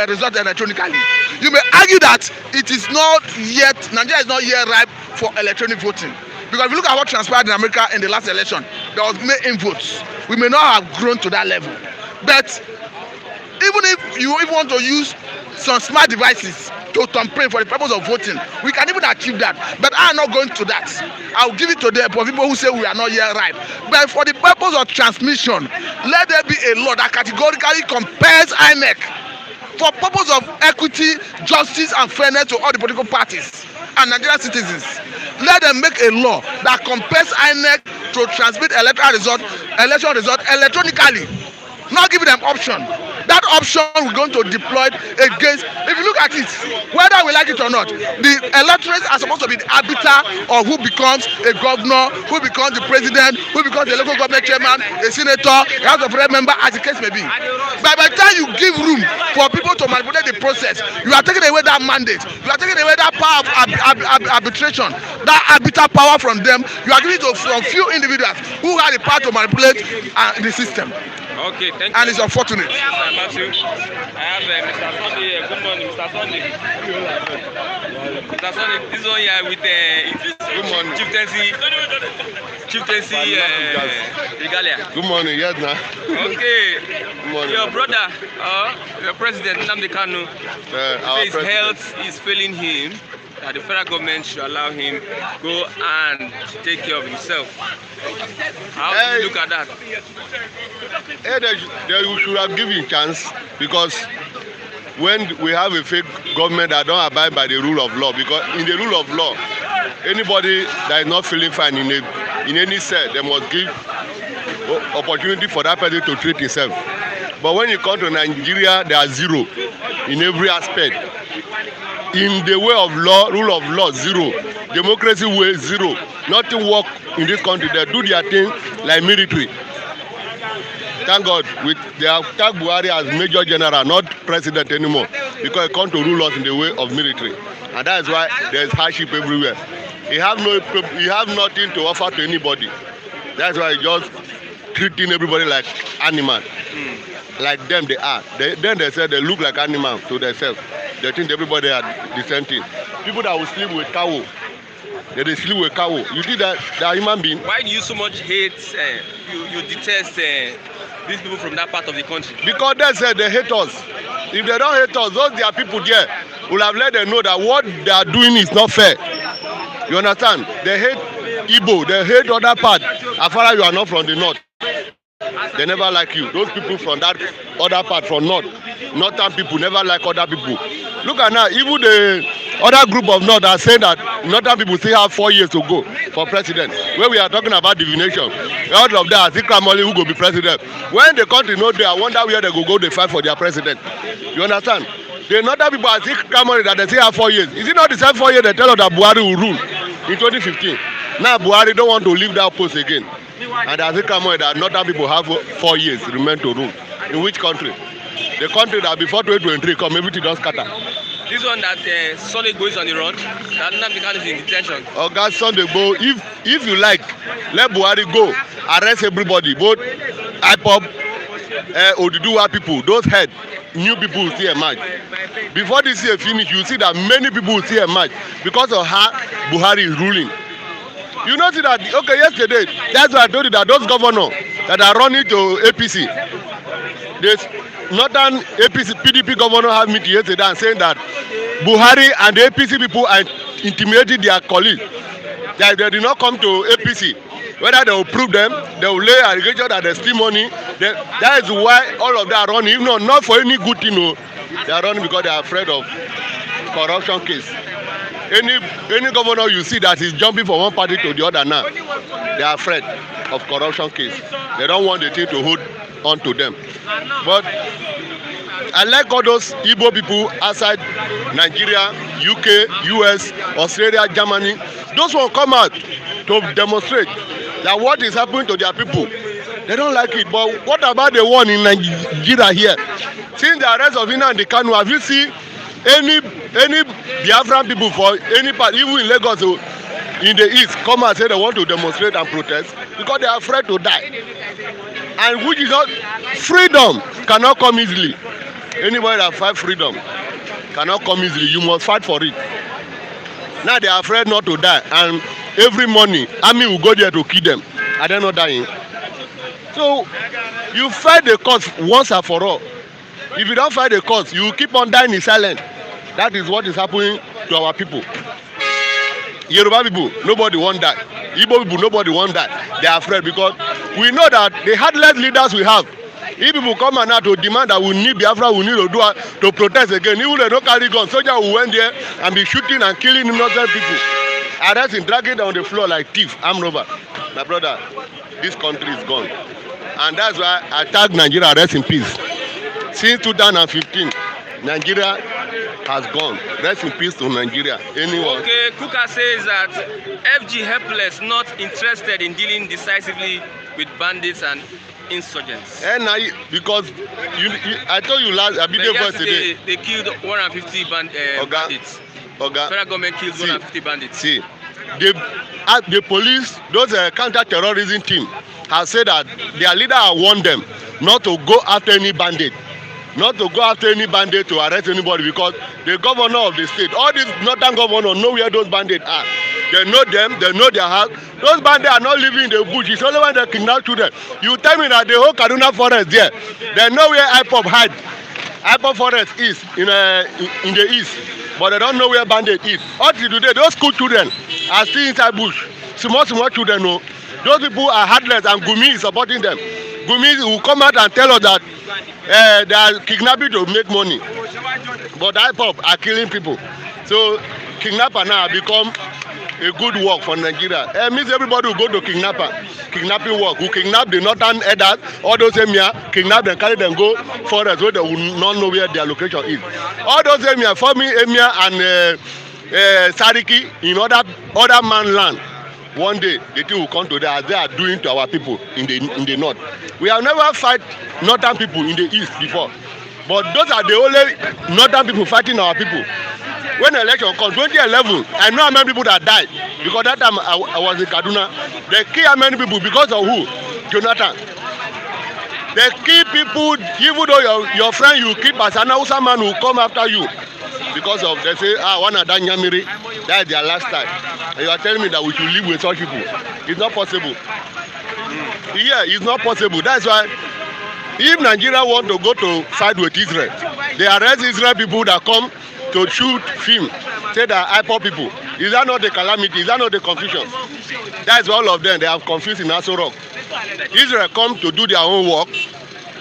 result electronically. You may argue that it is not yet, Nigeria is not yet ripe for electronic voting. Because if you look at what transpired in America in the last election, there was mail-in votes. We may not have grown to that level. But even if you even want to use some smart devices to tamper for the purpose of voting, we can even achieve that. But I am not going to that. I will give it to them for people who say we are not yet ripe. But for the purpose of transmission, let there be a law that categorically compares INEC for purpose of equity, justice, and fairness to all the political parties and Nigerian citizens. Let them make a law that compares INEC to transmit election result electronically, not giving them option. That option we're going to deploy against. If you look at it, whether we like it or not, the electorates are supposed to be the arbiter of who becomes a governor, who becomes the president, who becomes the local government chairman, a senator, a House of Rep member, as the case may be. But by the time you give room for people to manipulate the process, you are taking away that mandate. You are taking away that power of arbitration, that arbiter power from them. You are giving it to from few individuals who have the power to manipulate the system. Okay, thank you. And it's unfortunate. Matthew. I have Mr. Sunday. Good morning, Mr. Sunday. Mr. Sunday, this one here with good morning. Chieftaincy regalia. Good morning, yes, now. Okay. Good morning. Your brother, your president, Nnamdi Kanu, his health is failing him. That the federal government should allow him go and take care of himself. How do you look at that? They should have given a chance, because when we have a fake government that don't abide by the rule of law, because in the rule of law, anybody that is not feeling fine in any cell, they must give opportunity for that person to treat himself. But when you come to Nigeria, there are zero in every aspect. In the way of law, rule of law, zero. Democracy way, zero. Nothing work in this country. They do their thing like military. Thank God, they have tagged Buhari as Major General, not President anymore, because he come to rule us in the way of military. And that is why there is hardship everywhere. He have nothing to offer to anybody. That's why he just treating everybody like animal. Like them they are. Then they say they look like animals to themselves. They think everybody are the same thing. People that will sleep with cow, they sleep with cow. You think that they are human beings? Why do you so much hate, you detest these people from that part of the country? Because they say they hate us. If they don't hate us, those their people there will have let them know that what they are doing is not fair. You understand? They hate Igbo, they hate other part. As far as you are not from the north, they never like you. Those people from that other part, from northern people never like other people. Look at now, even the other group of north are saying that northern people still have 4 years to go for president. When we are talking about divination, all of them are still clamoring who go be president. When the country know there, I wonder where they go they fight for their president. You understand? The northern people are still clamoring that they still have 4 years. Is it not the same 4 years they tell us that Buhari will rule in 2015? Now Buhari don't want to leave that post again. And I think that northern people have 4 years remain to rule. In which country? The country that before 2023 come, everything don't scatter. This one that Sunday goes on the run, that Nnamdi Kanu is in detention. Oh God, Sunday go. If you like, let Buhari go. Arrest everybody, both IPOB Oduduwa people, those head, new people will still emerge. Before this year finish, you see that many people will still emerge because of how Buhari is ruling. You know, see that, okay, yesterday, that's why I told you that those governors that are running to APC, this northern APC, PDP governor have meeting yesterday and saying that Buhari and the APC people are intimidating their colleagues. That they did not come to APC. Whether they will prove them, they will lay allegation that they steal money. That is why all of them are running. Even though not for any good thing, no. They are running because they are afraid of corruption case. Any governor you see that is jumping from one party to the other now, they are afraid of corruption case. They don't want the thing to hold on to them. But I like all those Igbo people outside Nigeria, UK, US, Australia, Germany. Those will come out to demonstrate that what is happening to their people. They don't like it. But what about the one in Nigeria here? Since the arrest of Nnamdi Kanu, have you seen any Biafran people for any part, even in Lagos, in the east, come and say they want to demonstrate and protest because they are afraid to die? And which is not, freedom cannot come easily. Anybody that fight freedom cannot come easily. You must fight for it. Now they are afraid not to die, and every morning army will go there to kill them. Are they not dying? So you fight the cause once and for all. If you don't fight the cause, you will keep on dying in silence. That is what is happening to our people. Yoruba people, nobody want that. Igbo people, nobody want that. They are afraid because we know that the heartless leaders we have. If people come and now to demand that we need Biafra, we need to protest again. Even they don't carry guns, soldiers will went there and be shooting and killing innocent people. Arresting, dragging them on the floor like thief, armed robber. My brother, this country is gone. And that's why I tag Nigeria, rest in peace. Since 2015, Nigeria has gone. Rest in peace to Nigeria. Anyone? Okay, Kuka says that FG helpless, not interested in dealing decisively with bandits and insurgents. And because I told you last video yesterday they killed 150 bandits. Federal government killed 150 bandits. See, the police, those counter-terrorism team, have said that their leader warned them not to go after any bandit. Not to go after any bandit to arrest anybody because the governor of the state, all these northern governors know where those bandits are. They know them, they know their house. Those bandits are not living in the bush. It's only when they kidnap children. You tell me that the whole Kaduna forest there, they know where IPOP hide. IPOP forest is in the east, but they don't know where bandits is. Until today, those school children are still inside bush. Small children know. Those people are heartless and Gumi is supporting them. Gumi will come out and tell us that they are kidnapping to make money. But IPOP are killing people. So kidnapper now become a good work for Nigeria. It means everybody will go to kidnapping work. Who kidnap the northern elders, all those emir, kidnap them, carry them, go forest where they will not know where their location is. All those emir, forming emir and Sariki in other man land. One day the thing will come to them as they are doing to our people in the north. We have never fight northern people in the east before, but those are the only northern people fighting our people. When the election comes, 2011, I know how many people that died because that time I was in Kaduna. They kill how many people because of who? Jonathan. They kill people even though your friend you keep as an Hausa man will come after you because of they say one of that Nyamiri, that is their last time. And you are telling me that we should live with such people. It's not possible. Yeah, it's not possible. That's why if Nigeria want to go to fight with Israel, they arrest Israel people that come to shoot film, say that IPOP people. Is that not the calamity? Is that not the confusion? That's all of them. They have confused in Aso Rock. Israel come to do their own work.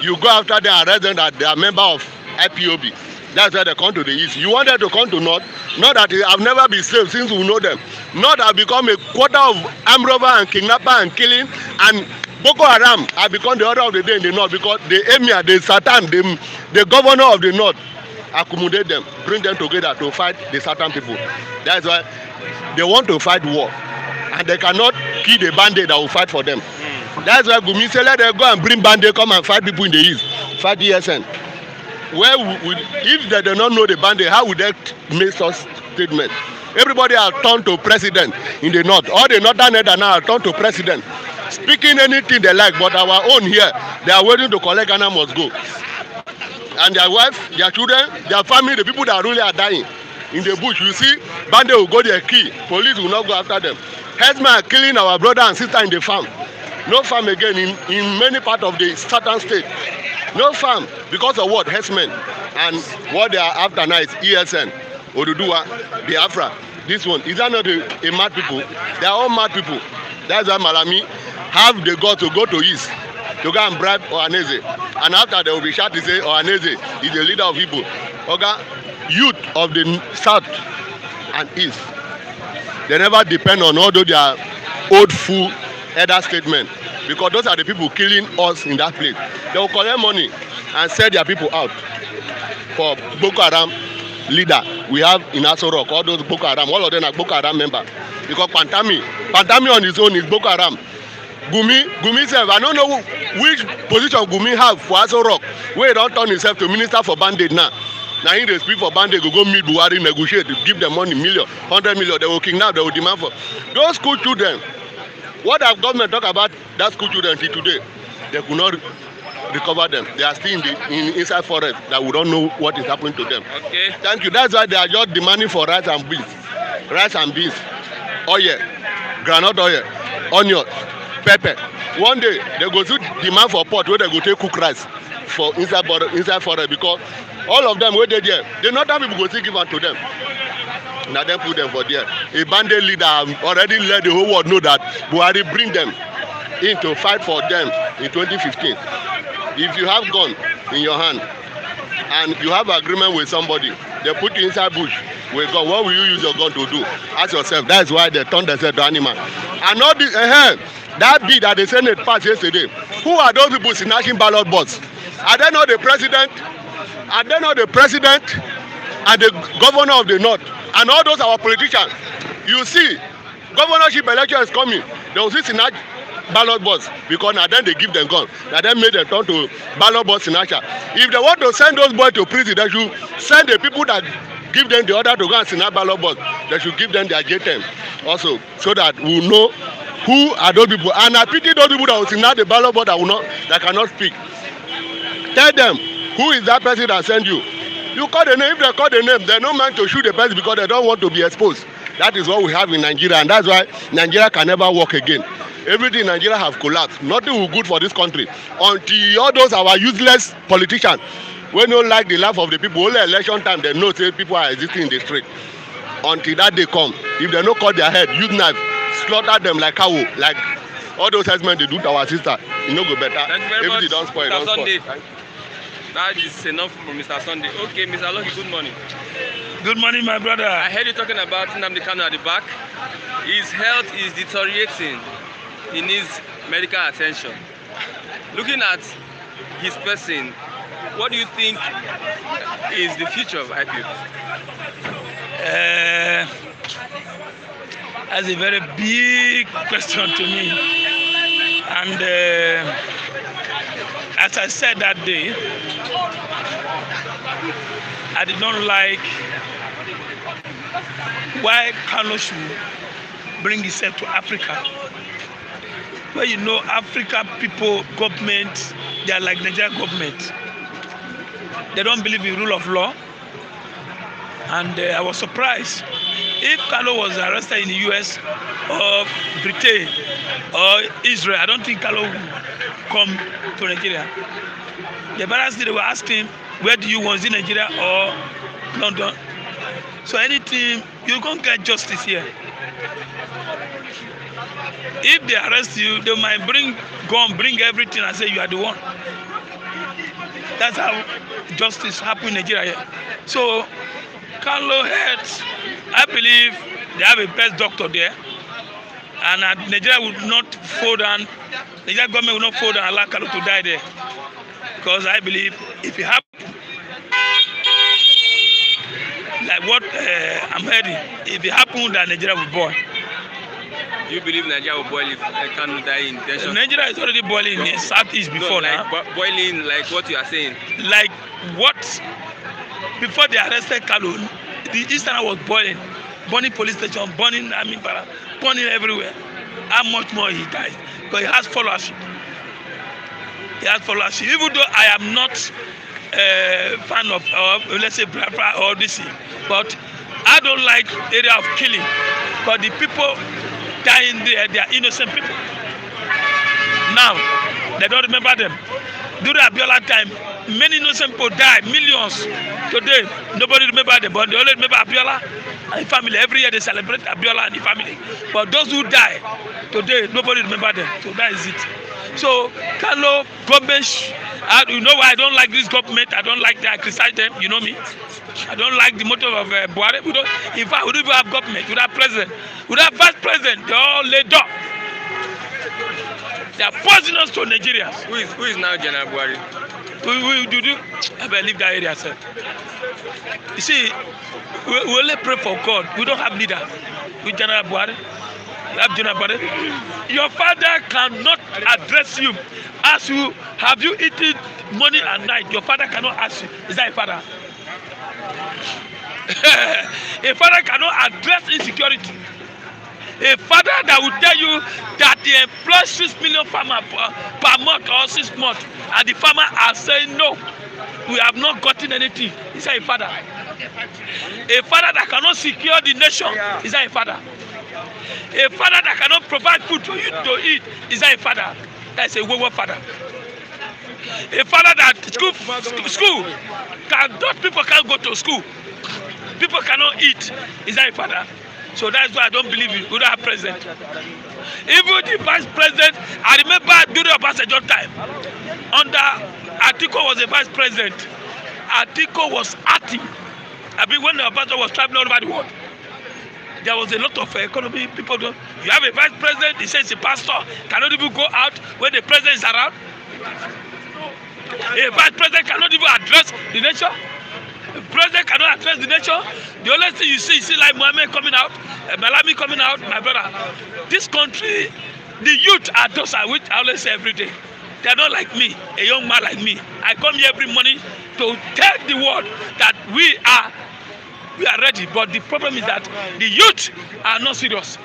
You go after them, arrest them that they are member of IPOB. That's why they come to the east. You want them to come to north? Not that they have never been saved since we know them. Not that become a quarter of armed robber and kidnapper and killing, and Boko Haram have become the order of the day in the north because the emir, the Satan, the governor of the north accommodate them, bring them together to fight the Satan people. That's why they want to fight war, and they cannot kill the bandit that will fight for them. That's why Gumi say let them go and bring bandit come and fight people in the east, fight ESN. Where if they do not know the bandit, how would they make such statement? Everybody are turned to president in the north. All the northern header now are turned to president. speaking anything they like, but our own here, they are waiting to collect Ghana must go. And their wife, their children, their family, the people that really are dying in the bush. You see, bandit will go there, kill. Police will not go after them. Herdsmen are killing our brother and sister in the farm. No farm again in many parts of the southern state. No farm because of what? Herdsmen. And what they are after now is ESN, Oduduwa, Biafra. This one, is that not a mad people? They are all mad people. That's why Malami have the God to go to East to go and bribe Ohaneze. And after they will be shot to say Ohaneze is the leader of Igbo. Okay? Youth of the South and East. They never depend on all those their old fool elder statement. Because those are the people killing us in that place. They will collect money and sell their people out for Boko Haram leader. We have in Aso Rock, all those Boko Haram, all of them are Boko Haram members. Because Pantami on his own is Boko Haram. Gumi said, I don't know which position Gumi have for Aso Rock, where he don't turn himself to minister for bandit now. Now he they speak for bandit, go meet Buhari, negotiate, give them money, 100 million, they will kidnap, they will demand for. Those school children, what have government talk about that school children till today? They could not recover them. They are still inside forest that we don't know what is happening to them. Okay. Thank you. That's why they are just demanding for rice and beans, oil, groundnut oil, onion, pepper. One day they go to demand for pot where they go take cook rice for inside forest because all of them where they there, they not have people go to give to them. Now them put them for there. A bandit leader already let the whole world know that Buhari bring them in to fight for them in 2015. If you have gun in your hand and you have agreement with somebody, they put you inside bush with gun. What will you use your gun to do? Ask yourself. That's why they turn themselves to animal. And all this, that bill that the Senate passed yesterday. Who are those people snatching ballot box? Are they not the president? Are they not the president and the governor of the north? And all those our politicians. You see, governorship election is coming. They will see snatch ballot box because now then they give them gun. Now then made them turn to ballot box snatcher. If they want to send those boys to prison, they should send the people that give them the order to go and snatch ballot box. They should give them their J10 also, so that we will know who are those people. And I pity those people that will snatch the ballot box that cannot speak. Tell them who is that person that sent you. You call the name. If they call the name, they no mind to shoot the person because they don't want to be exposed. That is what we have in Nigeria, and that's why Nigeria can never work again. Everything in Nigeria have collapsed. Nothing will good for this country until all those our useless politicians wey no like the life of the people. Only election time they know say people are existing in the street. Until that day come, if they no cut their head, use knife, slaughter them like cow, like all those herdsmen they do to our sister, e no go better. Thank you very Everything much, don spoil, Mr. don spoil. Sunday. That is enough from Mr. Sunday. Okay, Mr. Lucky, good morning. Good morning, my brother. I heard you talking about Nnamdi Kanu at the back. His health is deteriorating. He needs medical attention. Looking at his person, what do you think is the future of IPOB? That's a very big question to me. And as I said that day, I did not like why Kanu should bring himself to Africa. Well, you know, Africa people, government, they are like Nigerian government. They don't believe in rule of law. And I was surprised. If Kanu was arrested in the US or Britain or Israel, I don't think Kanu would come to Nigeria. The embarrassing, they were asking, where do you want, is it Nigeria or London? So anything, you can't get justice here. If they arrest you, they might bring everything and say you are the one. That's how justice happens in Nigeria. So Kanu heads, I believe they have a best doctor there, and Nigeria would not fall down. Nigeria government will not fall down and allow Kanu to die there, because I believe if it happens, like what I'm hearing, if it happens, that Nigeria will boil. You believe Nigeria will boil if Kanu die in detention? Nigeria is already boiling in the southeast before now. Boiling like what you are saying? Like what? Before they arrested Kanu, the Eastern was boiling. Burning police station, burning army para, burning everywhere. how much more he dies, because he has followership. He has followership. Even though I am not a fan of, let's say, Biafra or this, but I don't like area of killing, because the people dying there, they are innocent people. Now, they don't remember them. During Abiola time, many innocent people died, millions. Today, nobody remember them, but they only remember Abiola and the family. Every year they celebrate Abiola and the family. But those who die, today, nobody remember them. So that is it. So, Kanu, government, you know why I don't like this government? I don't like that. I criticize them, you know me. I don't like the motive of Buhari. In fact, we don't even have government, we don't have president, we don't have vice president. They all laid up. They are poisonous to Nigerians. Who is now General Buhari? I believe that area, sir. You see, we only pray for God. We don't have leader. We General Buhari. We have General Buhari. Your father cannot address you. Ask you, have you eaten morning and night? Your father cannot ask you. Is that a father? A father cannot address insecurity. A father that will tell you that he employs 6 million farmers per month or 6 months, and the farmer are saying no, we have not gotten anything. Is that a father? A father that cannot secure the nation, is that a father? A father that cannot provide food for you to eat, is that a father? That is a wayward father. A father that school those people can't go to school, people cannot eat, is that a father? So that's why I don't believe we don't have president. Even the vice president, I remember during Obasanjo time, under Atiko was the vice president. Atiko was acting. I mean, when Obasanjo was traveling all over the world, there was a lot of economy people. You have a vice president, he says a pastor cannot even go out when the president is around. A vice president cannot even address the nation. The president cannot address the nation. The only thing you see like Mohammed coming out, Malami coming out, my brother. This country, the youth are those which I always say every day. They are not like me, a young man like me. I come here every morning to tell the world that we are ready. But the problem is that the youth are not serious.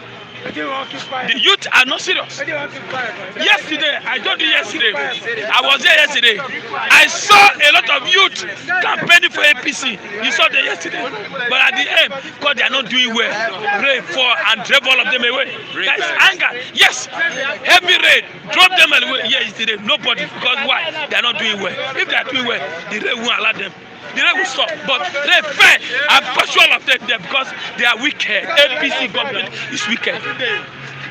The youth are not serious. Yesterday, I told you yesterday, I was there yesterday. I saw a lot of youth campaigning for APC. You saw them yesterday. But at the end, because they are not doing well, raid for and drive all of them away. That is anger. Yes, heavy raid, drop them away yesterday. Nobody, because why? They are not doing well. If they are doing well, the raid won't allow them. The raid will stop, but they fair and pursue all of them because they are wicked. APC government is wicked.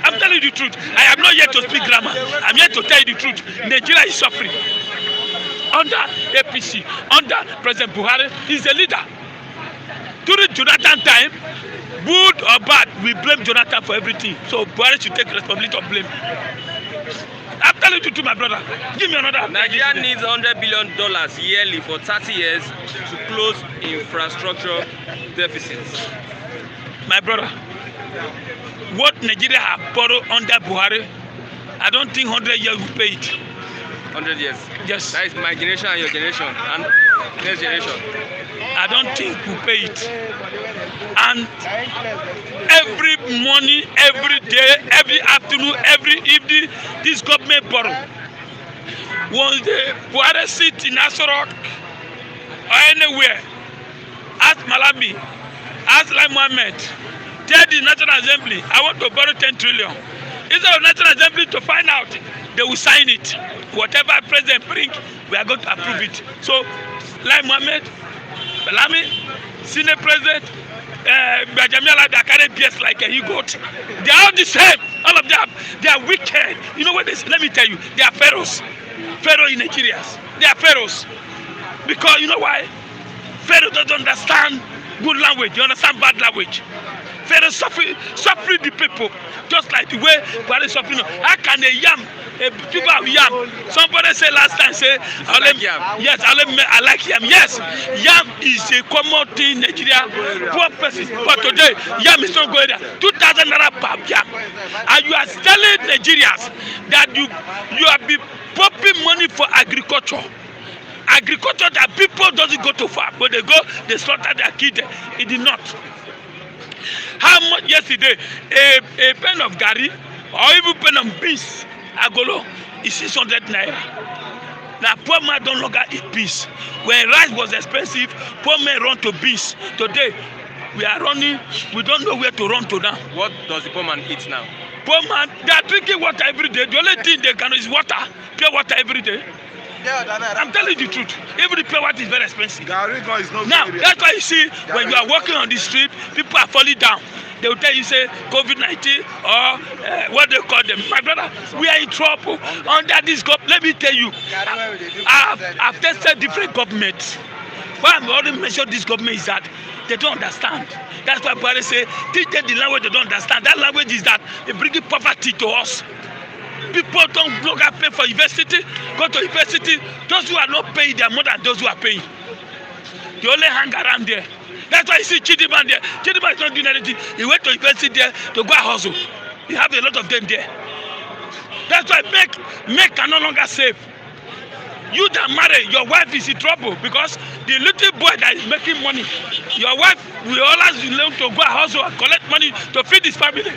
I'm telling you the truth. I am not here to speak grammar. I'm here to tell you the truth. Nigeria is suffering. Under APC, under President Buhari, he's a leader. During Jonathan time, good or bad, we blame Jonathan for everything. So Buhari should take responsibility of blame. I'm telling you to my brother. Give me another. Nigeria needs $100 billion yearly for 30 years to close infrastructure deficits. My brother, what Nigeria have borrowed under Buhari, I don't think 100 years will pay it. 100 years? Yes. That is my generation and your generation and next generation. I don't think we'll pay it. And every morning, every day, every afternoon, every evening, this government borrow. Once the Buhari sit in Asorok or anywhere, ask Malami, ask Lai Mohammed, tell the National Assembly, I want to borrow 10 trillion. Instead of National Assembly to find out, they will sign it. Whatever president bring, we are going to approve it. So, Lai Mohammed, Malami, Senate President, Bajamiala that carry BS like a goat. They are all the same. All of them, they are wicked. You know what? Let me tell you, they are pharaohs. Pharaoh in Nigeria. They are pharaohs. Because you know why? Pharaoh doesn't understand good language. You understand bad language. Pharaoh suffering the people, just like the way God is suffering. How can a yam? People have yam. Somebody said last time, say, yes, I like yam. Yes, yam is a common thing in Nigeria. Poor person. But today, yam is not going there. 2,000 naira per yam. And you are telling Nigerians that you have been pumping money for agriculture. Agriculture that people doesn't go too far, but they slaughter their kids in the north. How much yesterday a pen of gari or even pen on beans, agolo is 600 naira. Now poor man don't longer eat beans. When rice was expensive, poor men run to beans. Today, we are running, we don't know where to run to now. What does the poor man eat now? Poor man, they are drinking water every day. The only thing they can is water, pure water every day. I'm telling you the truth. Even the pure water is very expensive. Now, that's why you see, when you are walking on the street, people are falling down. They will tell you, say, COVID-19 or what they call them. My brother, we are in trouble under this government. Let me tell you, I've tested different governments. Why I'm already mentioned this government is that they don't understand. That's why parents say, teach them the language they don't understand. That language is that they bring poverty to us. People don't longer pay for university, go to university. Those who are not paying, they are more than those who are paying. They only hang around there. That's why you see Chidiman there. Chidiman is not doing anything. He went to university there to go and hustle. You have a lot of them there. That's why make can no longer save. You that marry, your wife is in trouble because the little boy that is making money, your wife will always learn to go and hustle and collect money to feed his family.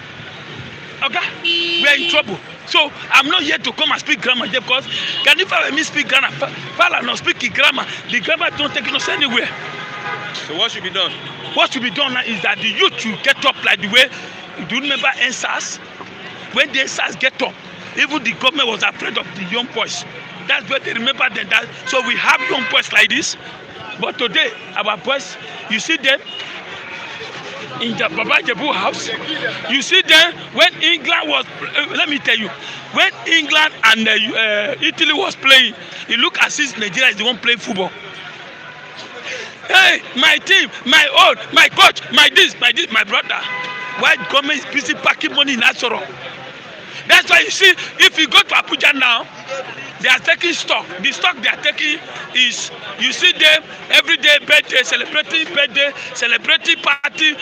Okay? We are in trouble. So I'm not here to come and speak grammar here because can if I speak grammar, Fala not speaking grammar, the grammar don't take us anywhere. So what should be done? What should be done now is that the youth should get up like the way, do you remember NSAS? When the NSAS get up, even the government was afraid of the young boys. That's where they remember that. So we have young boys like this. But today, our boys, you see them in the Baba Jebu house. You see them when England was, let me tell you, when England and Italy was playing, it looked as if Nigeria is the one playing football. Hey, my team, my own, my coach, my this, my brother. Why government is busy packing money in Asoro? That's why you see, if you go to Abuja now, they are taking stock. The stock they are taking is, you see them every day, birthday, celebrating party.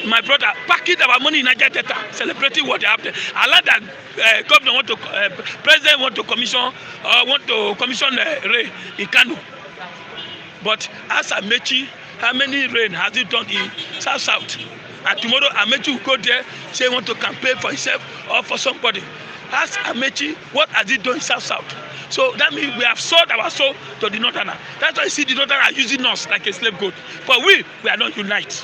My brother, packing our money in Nigeria data, celebrating what they have there. I like that governor want to, president want to commission Ray in Kanu. But as Amechi, how many rain has he done in South? And tomorrow Amechi will go there, say he want to campaign for himself or for somebody. Ask Amechi, what has he done in South? So that means we have sold our soul to the Northerner. That's why you see the Northerner are using us like a slave goat. But we are not united.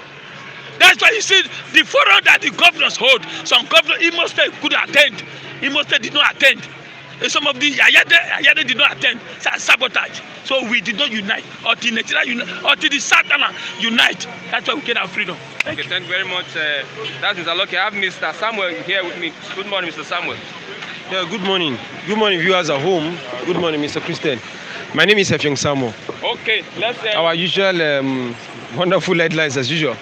That's why you see the forum that the governors hold. Some governors, Imo State could attend. Imo State did not attend. And some of the Ayade did not attend. Sabotage. So we did not unite. Until Nigeria until the Southern unite. That's why we get our freedom. Thank you very much. That's Mr. Lucky. I have Mr. Samuel here with me. Good morning, Mr. Samuel. Yeah, good morning. Good morning, viewers at home. Good morning, Mr. Christian. My name is Efyong Samuel. Okay, let's our usual wonderful headlines as usual.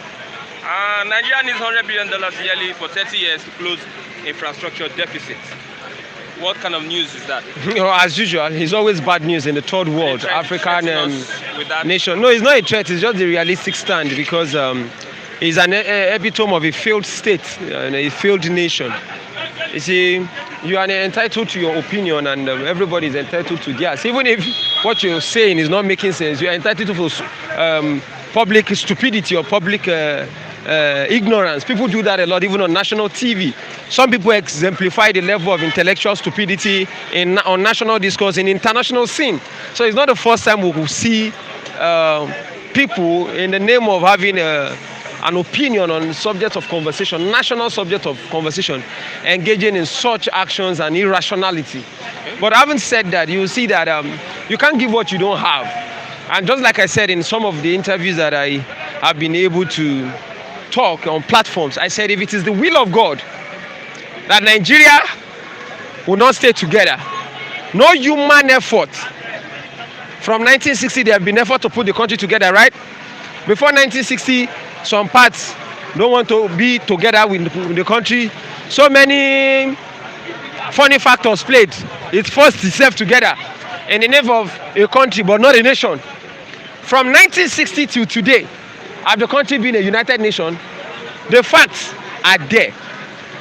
Nigeria needs $100 billion yearly for 30 years to close infrastructure deficit. What kind of news is that? As usual, it's always bad news in the third world, African nation. No, it's not a threat. It's just a realistic stand because it's an epitome of a failed state and a failed nation. You see, you are entitled to your opinion and everybody is entitled to theirs. Even if what you're saying is not making sense, you are entitled to public stupidity or public ignorance. People do that a lot, even on national TV. Some people exemplify the level of intellectual stupidity on national discourse in international scene. So it's not the first time we will see people in the name of having an opinion on subject of conversation, national subject of conversation, engaging in such actions and irrationality. But having said that, you will see that you can't give what you don't have. And just like I said in some of the interviews that I have been able to talk on platforms, I said if it is the will of God that Nigeria will not stay together, no human effort. From 1960, there have been effort to put the country together, right? Before 1960, some parts don't want to be together with the country. So many funny factors played. It forced itself together in the name of a country, but not a nation. From 1960 to today, have the country been a united nation? The facts are there.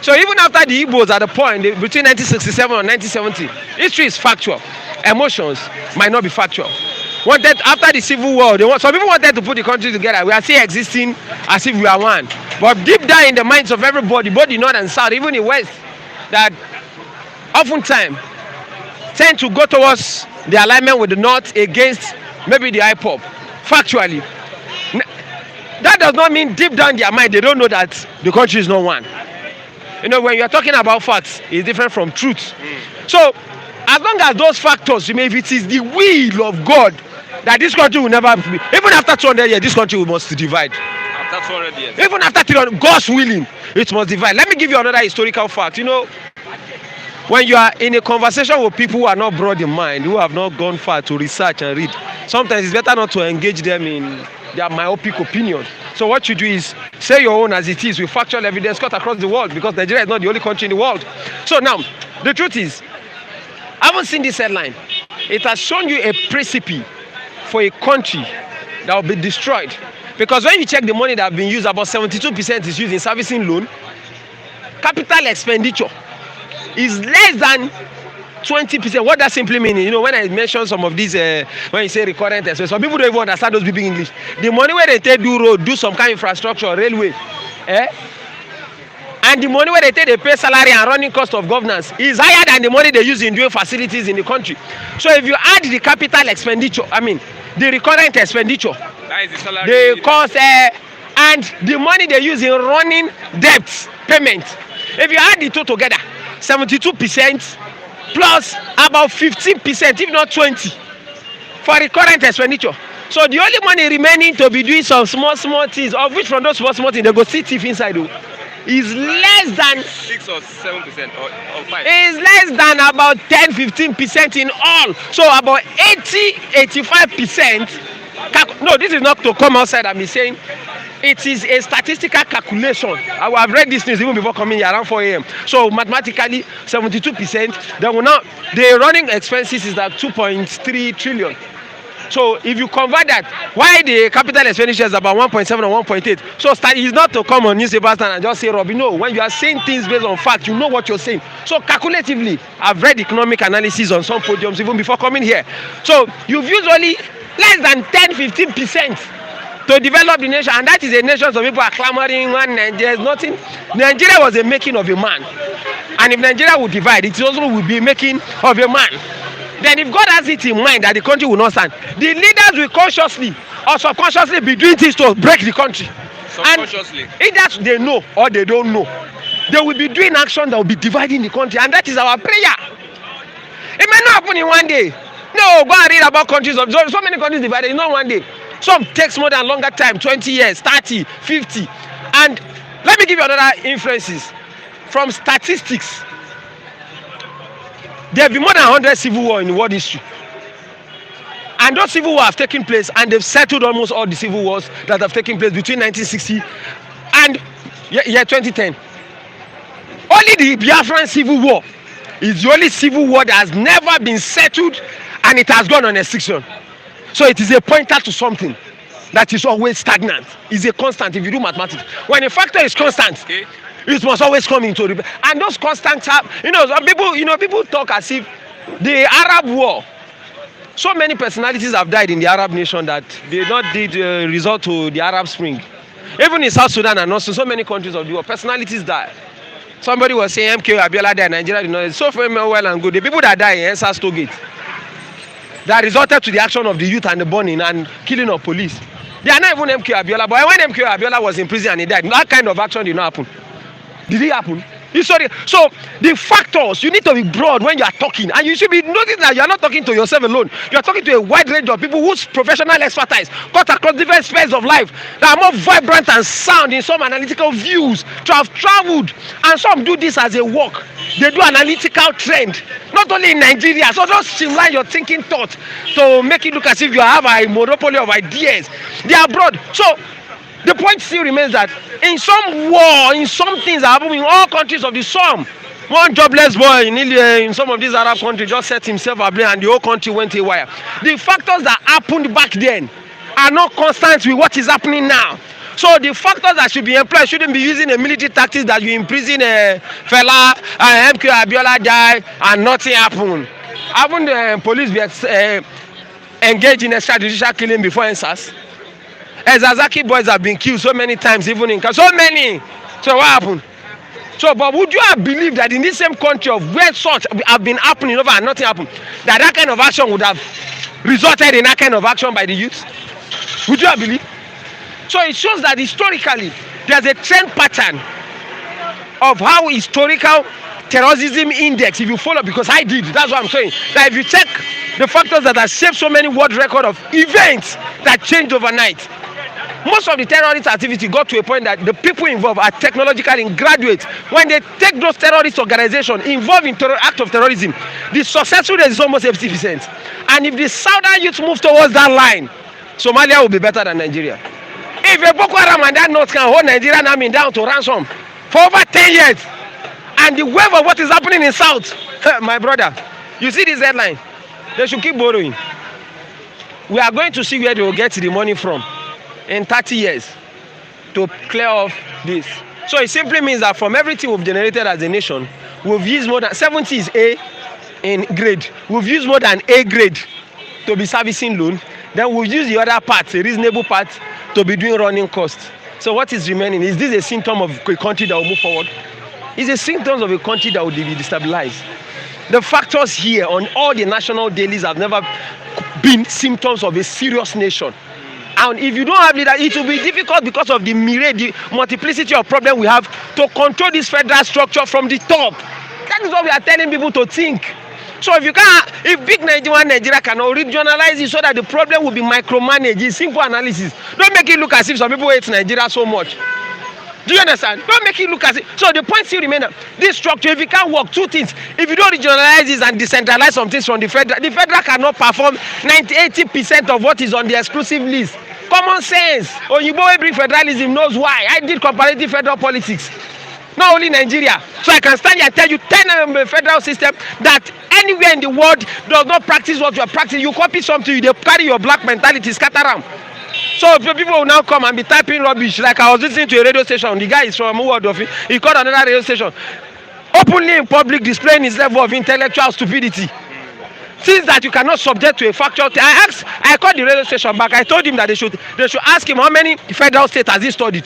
So even after the Igbos at the point, between 1967 and 1970, history is factual. Emotions might not be factual. After the Civil War, some people wanted to put the country together. We are still existing as if we are one. But deep down in the minds of everybody, both the North and South, even the West, that oftentimes tend to go towards the alignment with the North against maybe the IPOB. Factually, that does not mean deep down their mind they don't know that the country is not one. You know, when you are talking about facts, it's different from truth. So, as long as those factors remain, if it is the will of God that this country will never be, even after 200 years, this country must divide. After 200 years. Even after 300, God's willing, it must divide. Let me give you another historical fact. You know, when you are in a conversation with people who are not broad in mind, who have not gone far to research and read, sometimes it's better not to engage them in their myopic opinion. So what you do is say your own as it is with factual evidence cut across the world, because Nigeria is not the only country in the world. So now, the truth is, I haven't seen this headline. It has shown you a recipe for a country that will be destroyed. Because when you check the money that have been used, about 72% is used in servicing loan. Capital expenditure is less than 20%. What that simply means, you know, when I mention some of these, when you say recurrent expense, some people don't even understand those big English. The money where they take do road, do some kind of infrastructure, railway, and the money where they take they pay salary and running cost of governance is higher than the money they use in doing facilities in the country. So if you add the capital expenditure, I mean, the recurrent expenditure, that is the salary, the cost, and the money they use in running debts, payment, if you add the two together, 72%, plus about 15%, if not 20%, for recurrent expenditure. So the only money remaining to be doing some small things, of which from those small things they go see thief inside, is less than 6 or 7% or 5. Is less than about 10-15% in all. So about 80-85%. No, this is not to come outside and be saying. It is a statistical calculation. I have read this news even before coming here around 4 a.m. So mathematically, 72%. Then now the running expenses is like 2.3 trillion. So if you convert that, why the capital expenditure is about 1.7 or 1.8? So it's not to come on newspapers and just say, Robbie, no. When you are saying things based on fact, you know what you're saying. So calculatively, I've read economic analysis on some podiums even before coming here. So you've used only less than 10-15% to develop the nation, and that is a nation some people are clamoring on. There's nothing. Nigeria was a making of a man, and if Nigeria will divide, it also will be making of a man. Then if God has it in mind that the country will not stand, the leaders will consciously or subconsciously be doing things to break the country. Subconsciously. And either they know or they don't know, they will be doing action that will be dividing the country, and that is our prayer. It may not happen in one day. No, go and read about countries of so many countries divided in not one day. Some takes more than longer time, 20 years, 30, 50. And let me give you another inferences from statistics. There have been more than 100 civil wars in world history. And those civil wars have taken place, and they've settled almost all the civil wars that have taken place between 1960 and 2010. Only the Biafran civil war is the only civil war that has never been settled, and it has gone on extinction. So it is a pointer to something that is always stagnant. It's a constant if you do mathematics. When a factor is constant, okay, it must always come into repair. And those constants have, some people, people talk as if the Arab war, so many personalities have died in the Arab nation that they not did resort to the Arab Spring. Even in South Sudan and also so many countries of the world, personalities die. Somebody was saying MK Abiola died, Nigeria did not. So well and good. The people that died in Ensas Togate, that resulted to the action of the youth and the burning and killing of police. They are not even MK Abiola, but when MK Abiola was in prison and he died, that kind of action did not happen. Did it happen? Sorry. So the factors, you need to be broad when you are talking, and you should be noticing that you are not talking to yourself alone. You are talking to a wide range of people whose professional expertise cut across different spheres of life that are more vibrant and sound in some analytical views, to have traveled, and some do this as a work. They do analytical trend, not only in Nigeria. So just streamline your thinking thought to make it look as if you have a monopoly of ideas. They are broad. So the point still remains that in some war, in some things that happen in all countries of the Somme, one jobless boy in some of these Arab countries just set himself ablaze and the whole country went haywire. The factors that happened back then are not constant with what is happening now. So the factors that should be employed shouldn't be using a military tactics that you imprison a fella and MK Abiola die and nothing happened. Haven't the police be engaged in extrajudicial killing before Ensas? Ezazaki boys have been killed so many times, even in so many. So what happened? So, but would you have believed that in this same country of where such have been happening over and nothing happened, that kind of action would have resulted in that kind of action by the youth? Would you have believed? So it shows that historically there's a trend pattern of how historical terrorism index, if you follow, because I did, that's what I'm saying, that if you check the factors that have shaped so many world record of events that changed overnight, most of the terrorist activity got to a point that the people involved are technologically graduates. When they take those terrorist organizations involved in act of terrorism, the successful rate is almost 80%. And if the southern youth move towards that line, Somalia will be better than Nigeria. If a Boko Haram and that north can hold Nigerian army down to ransom for over 10 years, and the wave of what is happening in south, my brother, you see this headline, they should keep borrowing. We are going to see where they will get the money from in 30 years to clear off this. So it simply means that from everything we've generated as a nation, we've used more than 70 is A in grade. We've used more than A grade to be servicing loan. Then we'll use the other part, a reasonable part, to be doing running costs. So what is remaining? Is this a symptom of a country that will move forward? It's a symptom of a country that will be destabilized. The factors here on all the national dailies have never been symptoms of a serious nation. And if you don't have leader, it will be difficult because of the myriad, the multiplicity of problems we have to control this federal structure from the top. That is what we are telling people to think. So if you can't, if big Nigeria cannot regionalize it so that the problem will be micromanaged, it's simple analysis. Don't make it look as if some people hate Nigeria so much. Do you understand? Don't make it look as if. So the point still remains, this structure, if it can't work, two things. If you don't regionalize this and decentralize some things from the federal cannot perform 90-80% of what is on the exclusive list. Common sense. Oyibo bring federalism knows why. I did comparative federal politics. Not only Nigeria. So I can stand here and tell you 10 federal system that anywhere in the world does not practice what you are practicing. You copy something, you carry your black mentality, scatter around. So people will now come and be typing rubbish. Like I was listening to a radio station. The guy is from Uwadofi. He called another radio station, openly in public displaying his level of intellectual stupidity. Since that you cannot subject to a factual I called the radio station back. I told him that they should ask him how many federal states has he studied.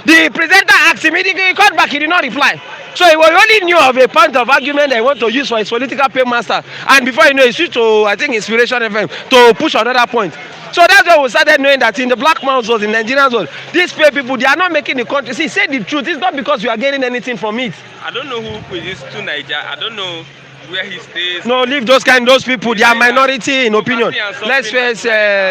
The presenter asked him, he called back, he did not reply. So he only knew of a point of argument that he wanted to use for his political paymaster. And before you know, he switched to, I think, Inspiration FM to push another point. So that's why we started knowing that in the black man's world, in Nigerian world, these pay people, they are not making the country. See, say the truth. It's not because we are getting anything from it. I don't know who is to Nigeria. I don't know where he stays. No, leave those people. They are minority in opinion. Let's face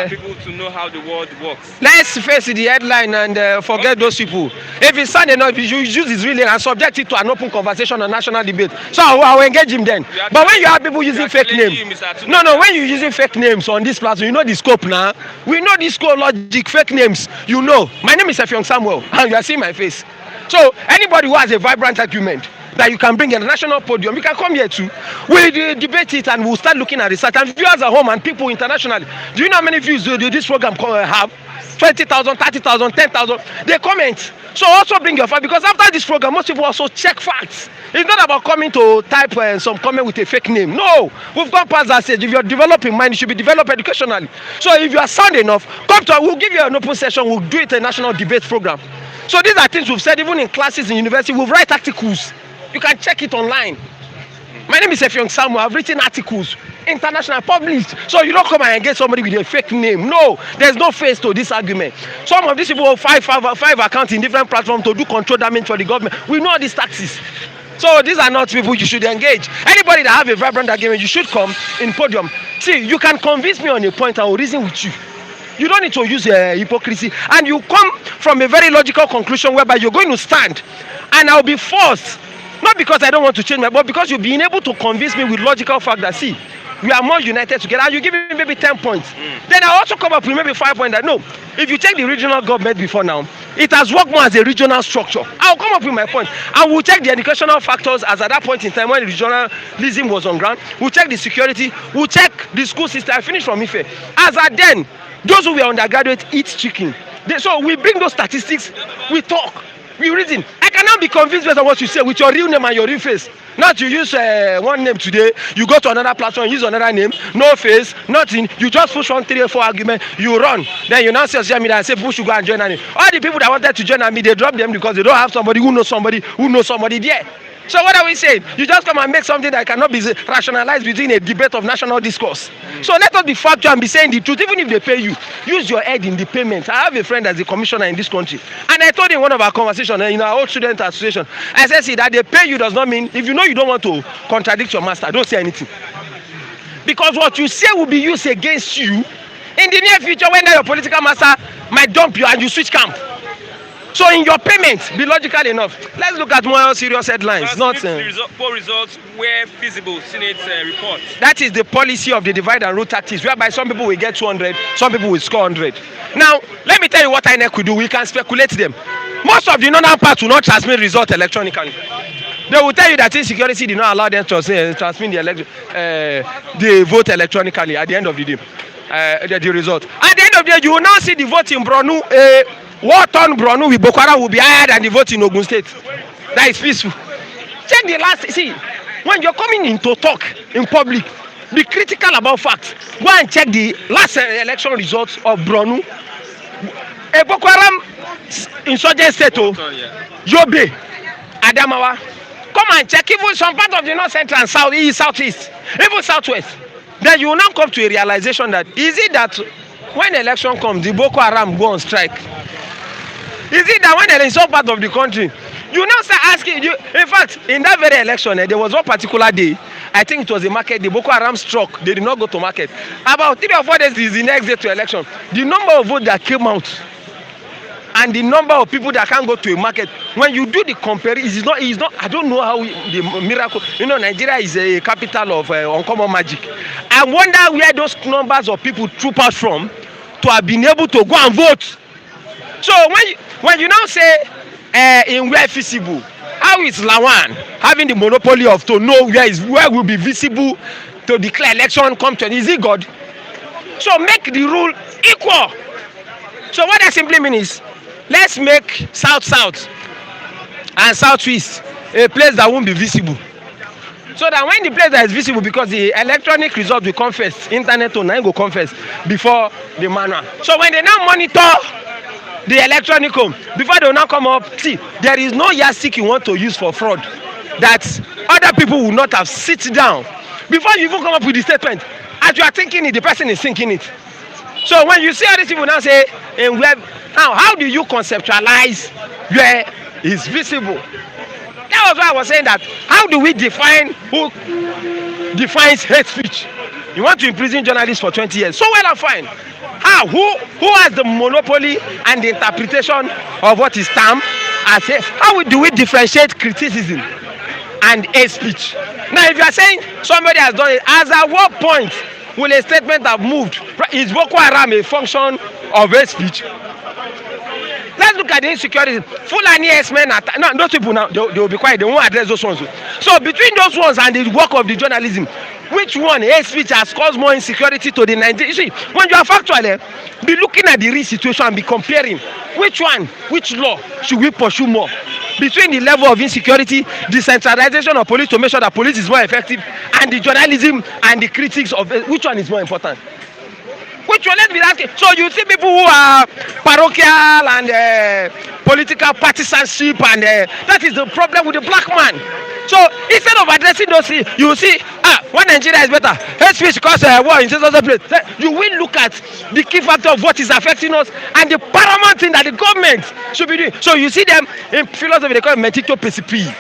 people to know how the world works. Let's face the headline and forget those people. If it's sad enough, you use his real name and subject it to an open conversation and national debate. So I will engage him then. But when you have people using fake names, when you're using fake names on this platform, you know the scope now. We know the scope logic, fake names. You know. My name is Effiong Samuel, and you are seeing my face. So anybody who has a vibrant argument that you can bring in a national podium, you can come here too. We'll debate it and we'll start looking at research. And viewers at home and people internationally, do you know how many views this program have? 20,000, 30,000, 10,000. They comment. So also bring your fact, because after this program, most people also check facts. It's not about coming to type some comment with a fake name. No, we've gone past that stage. If you're developing mind, you should be developed educationally. So if you are sound enough, come to us. We'll give you an open session. We'll do it a national debate program. So these are things we've said even in classes in university. We'll write articles. You can check it online. My name is Effiong Samuel. I've written articles, international, published. So you don't come and engage somebody with a fake name. No, there's no face to this argument. Some of these people have five accounts in different platforms to do control damage for the government. We know these taxes. So these are not people you should engage. Anybody that have a vibrant argument, you should come in podium. See, you can convince me on a point, I will reason with you. You don't need to use hypocrisy. And you come from a very logical conclusion whereby you're going to stand and I'll be forced. Not because I don't want to change but because you've been able to convince me with logical fact that, see, we are more united together. And you give me maybe 10 points. Then I also come up with maybe 5 points that, no, if you check the regional government before now, it has worked more as a regional structure. I'll come up with my point. And we'll check the educational factors as at that point in time when regionalism was on ground. We'll check the security. We'll check the school system. I finished from Ife. As at then, those who were undergraduate eat chicken. So we bring those statistics, we talk. We reason. I cannot be convinced based on what you say with your real name and your real face. Not you use one name today, you go to another platform, use another name, no face, nothing. You just push 1, 3, or 4 argument, you run. Then you now say social media and say people should go and join me. All the people that wanted to join me, they drop them because they don't have somebody who knows somebody there. So what are we saying? You just come and make something that cannot be rationalized between a debate of national discourse. So let us be factual and be saying the truth. Even if they pay you, use your head in the payment. I have a friend as a commissioner in this country, and I told him in one of our conversations in our old student association, I said, see, that they pay you does not mean, if you know you don't want to contradict your master, don't say anything. Because what you say will be used against you in the near future when your political master might dump you and you switch camp. So in your payments, be logical enough. Let's look at more serious headlines. Not poor results were feasible. Senate report. That is the policy of the divide and rule tactics, whereby some people will get 200, some people will score 100. Now, let me tell you what INEC could do. We can speculate them. Most of the northern parts will not transmit results electronically. They will tell you that insecurity did not allow them to transmit the vote electronically at the end of the day. The result. At the end of the day, you will now see the vote in Bronu. What on Bronu with Boko Haram will be higher than the vote in Ogun State. That is peaceful. Check the last. See, when you're coming in to talk in public, be critical about facts. Go and check the last election results of Bronu. A Boko Haram insurgent state, Yobe, Adamawa. Come and check even some part of the north central and southeast, even southwest. Then you will now come to a realization that is it that when election comes, the Boko Haram go on strike? Is it that when there is some part of the country, you now start asking you? In fact, in that very election, there was one particular day, I think it was a market, the Boko Haram struck, they did not go to market. About 3 or 4 days is the next day to election. The number of votes that came out and the number of people that can go to a market, when you do the comparison, it's not, I don't know how the miracle, Nigeria is a capital of uncommon magic. I wonder where those numbers of people troop out from to have been able to go and vote. So when you now say in where feasible, how is Lawan having the monopoly of to know where will be visible to declare election come to? Is it God? So make the rule equal. So what that simply means is, let's make south and southeast a place that won't be visible. So that when the place that is visible, because the electronic result will come first, internet or nine go come first before the manual. So when they now monitor the electronic home, before they will now come up, see, there is no yardstick you want to use for fraud that other people will not have sit down before you even come up with the statement. As you are thinking it, the person is thinking it. So when you see all these people now say, now how do you conceptualize where is visible? That was why I was saying that. How do we define who defines hate speech? You want to imprison journalists for 20 years. So well and fine. How? Who has the monopoly and the interpretation of what is termed as hate? How do we differentiate criticism and hate speech? Now, if you are saying somebody has done it, as at what point will a statement have moved? Is Boko Haram a function of hate speech? Let's look at the insecurity. Fulani S-men, no, those people now, they will be quiet. They won't address those ones. So between those ones and the work of the journalism, which one, hate speech, has caused more insecurity to the Nigerian? You see, when you are factual, be looking at the real situation and be comparing which one, which law should we pursue more? Between the level of insecurity, the centralization of police to make sure that police is more effective, and the journalism and the critics of which one is more important? Which one? Let's be asking. So you see people who are parochial and political partisanship, and that is the problem with the black man. So instead of addressing those things, you see, when Nigeria is better, hate speech cause war in other place. You will look at the key factor of what is affecting us and the paramount thing that the government should be doing. So you see them in philosophy, they call it Mentito PCP,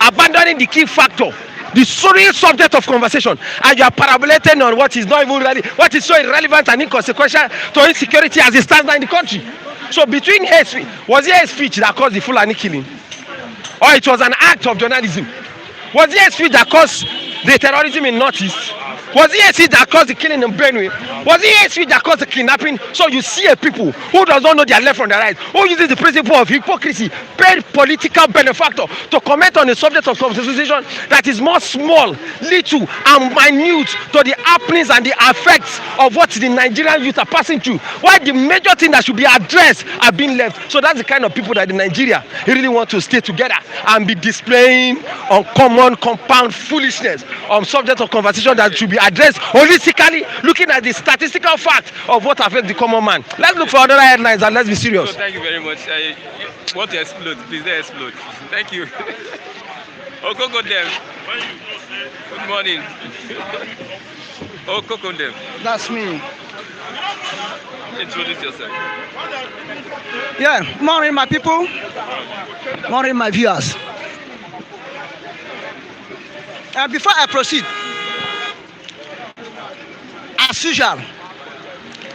abandoning the key factor, the real subject of conversation, and you are parabolating on what is not even really, what is so irrelevant and inconsequential to insecurity as it stands now in the country. So between hate speech, was it hate speech that caused the Fulani killing, or it was an act of journalism? Was it hate speech that caused the terrorism in Northeast? Was it AC that caused the killing in Benue? Was it AC that caused the kidnapping? So you see a people who does not know their left from their right, who uses the principle of hypocrisy, paid political benefactor to comment on the subject of constitution that is more small, little, and minute to the happenings and the effects of what the Nigerian youth are passing through. Why the major thing that should be addressed are being left. So that's the kind of people that in Nigeria really want to stay together and be displaying uncommon compound foolishness on subject of conversation that should be addressed holistically, looking at the statistical fact of what affects the common man. Let's look for other headlines and let's be serious. So thank you very much. Want to explode? Please don't explode. Thank you. Okoko them. Good morning. Okoko them. That's me. Introduce yourself. Yeah, morning my people. Morning my viewers. Before I proceed, as usual,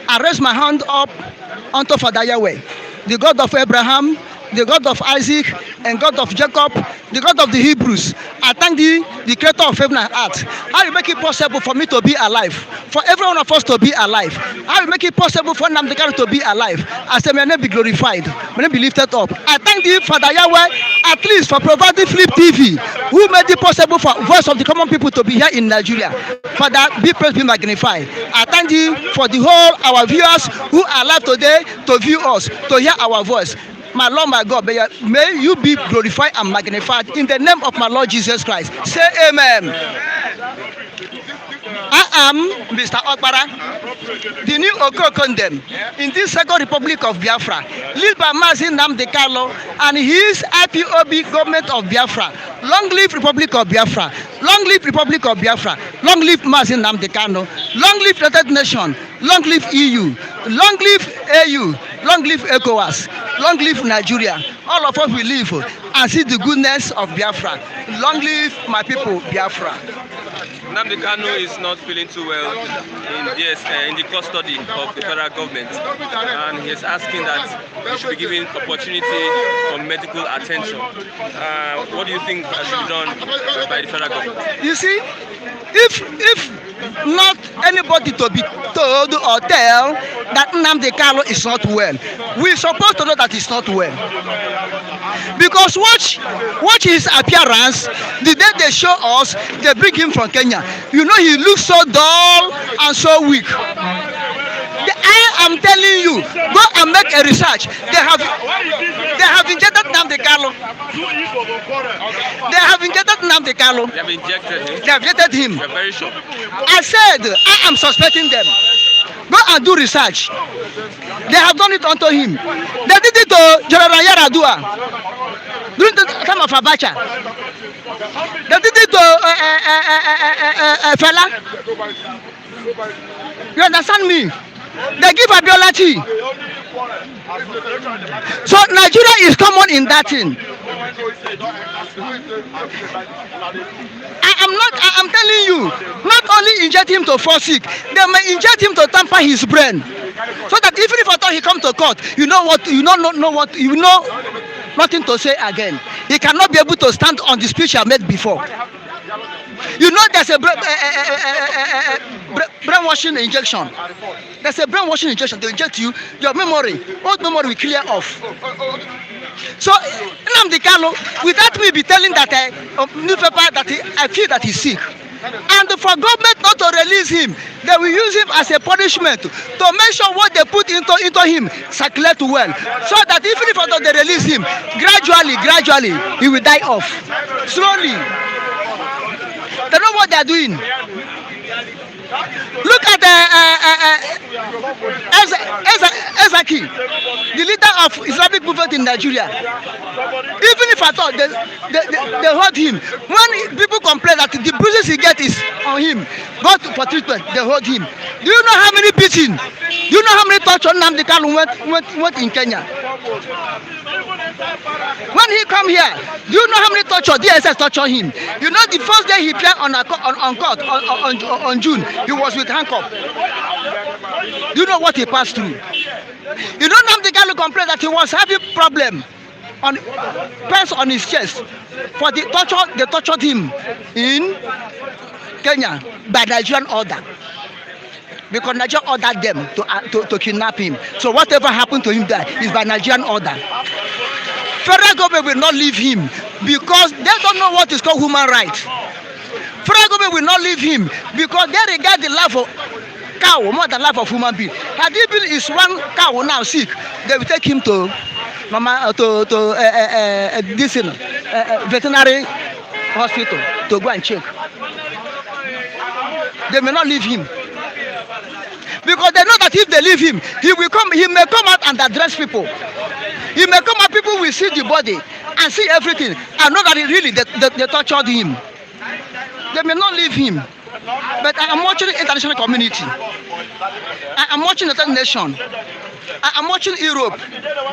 I raise my hand up unto Father Yahweh, the God of Abraham, the God of Isaac, and God of Jacob, the God of the Hebrews. I thank thee, the creator of heaven and earth. How you make it possible for me to be alive, for every one of us to be alive? How you make it possible for Nnamdi Kanu to be alive? I say, may your name be glorified, may your name be lifted up. I thank thee, Father Yahweh, at least for providing Flip TV, who made it possible for voice of the common people to be here in Nigeria. Father, be praised, be magnified. I thank thee for the whole our viewers who are alive today to view us, to hear our voice. My Lord, my God, may you be glorified and magnified in the name of my Lord Jesus Christ. Say amen. I am Mr. Okpara, the new Okokondem in this Second Republic of Biafra, led by Nnamdi Kanu and his IPOB government of Biafra. Long live Republic of Biafra. Long live Republic of Biafra. Long live Nnamdi Kanu. Long live United Nations. Long live EU. Long live AU. Long live ECOWAS. Long live Nigeria. All of us will live and see the goodness of Biafra. Long live my people, Biafra. Nnamdi Kanu is not feeling too well in the custody of the federal government, and he's asking that he should be given opportunity for medical attention. What do you think should be done by the federal government? You see, if not anybody to be told or tell that Nnamdi Kanu is not well, we're supposed to know that he's not well. Because watch his appearance. The day they show us, they bring him from Kenya. You know he looks so dull and so weak. I am telling you, go and make a research. They have injected Nnamdi Kanu. They have injected Nnamdi Kanu. They have injected him. They have injected him. You're very sure. I said I am suspecting them. Go and do research. They have done it unto him. They did it to General Yaradua during the time of Abacha. They did it to Fela. You understand me? They give Abiola tea. So Nigeria is common in that thing. I am telling you, not only inject him to fall sick, they may inject him to tamper his brain. So that even if I thought he come to court, you know nothing to say again. He cannot be able to stand on the speech I made before. You know there's a brainwashing injection. There's a brainwashing injection to inject you. Your memory, old memory will clear off. So Nnamdi Kanu, without me be telling that newspaper that I feel that he's sick, and for government not to release him, they will use him as a punishment to make sure what they put into him circulate well, so that even if they release him, gradually he will die off slowly. They know what they are doing. Look at Ezaki, the leader of Islamic movement in Nigeria. Even if I thought they hurt him, when people complain that the bruises he gets is on him, got for treatment, they hurt him. Do you know how many beating? Do you know how many torture Nnamdi Kanu went in Kenya? When he come here, do you know how many torture DSS torture him? You know the first day he appeared on court on June, he was with handcuff. Do you know what he passed through? You know Nnamdi Kanu complained that he was having problem on pants on his chest for the torture they tortured him in Kenya by Nigerian order. Because Nigeria ordered them to kidnap him. So whatever happened to him there is by Nigerian order. Federal government will not leave him because they don't know what is called human rights. Federal government will not leave him because they regard the life of cow more than life of human being. Had is one cow now sick, they will take him to this veterinary hospital to go and check. They may not leave him because they know that if they leave him, he may come out and address people. He may come out, people will see the body and see everything and know that really they tortured him. They may not leave him. But I am watching the international community. I am watching the third nation. I am watching Europe,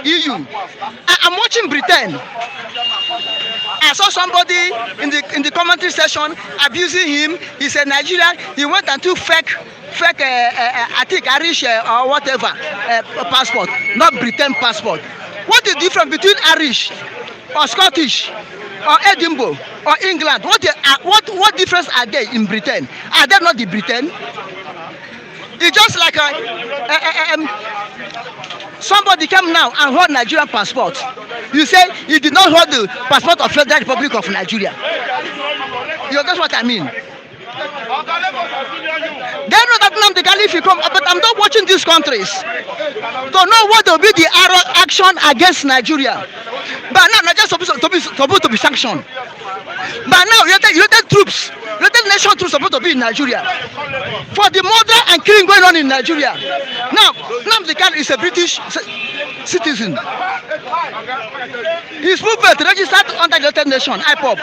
EU. I am watching Britain. I saw somebody in the commentary session abusing him. He said Nigeria. He went and took fake I think Irish or whatever passport, not Britain passport. What is the difference between Irish or Scottish or Edinburgh or England? What difference are they in Britain? Are they not the Britain? It's just like somebody came now and hold Nigerian passport. You say he did not hold the passport of Federal Republic of Nigeria. You know, that's what I mean. They know that Nnamdi Kanu if you come, but I'm not watching these countries to know what will be the action against Nigeria. But now Nigeria is supposed to be sanctioned. But now United troops, United Nations troops supposed to be in Nigeria for the murder and killing going on in Nigeria. Now Nnamdi Kanu is a British citizen. His movement registered under the United Nations, IPOB.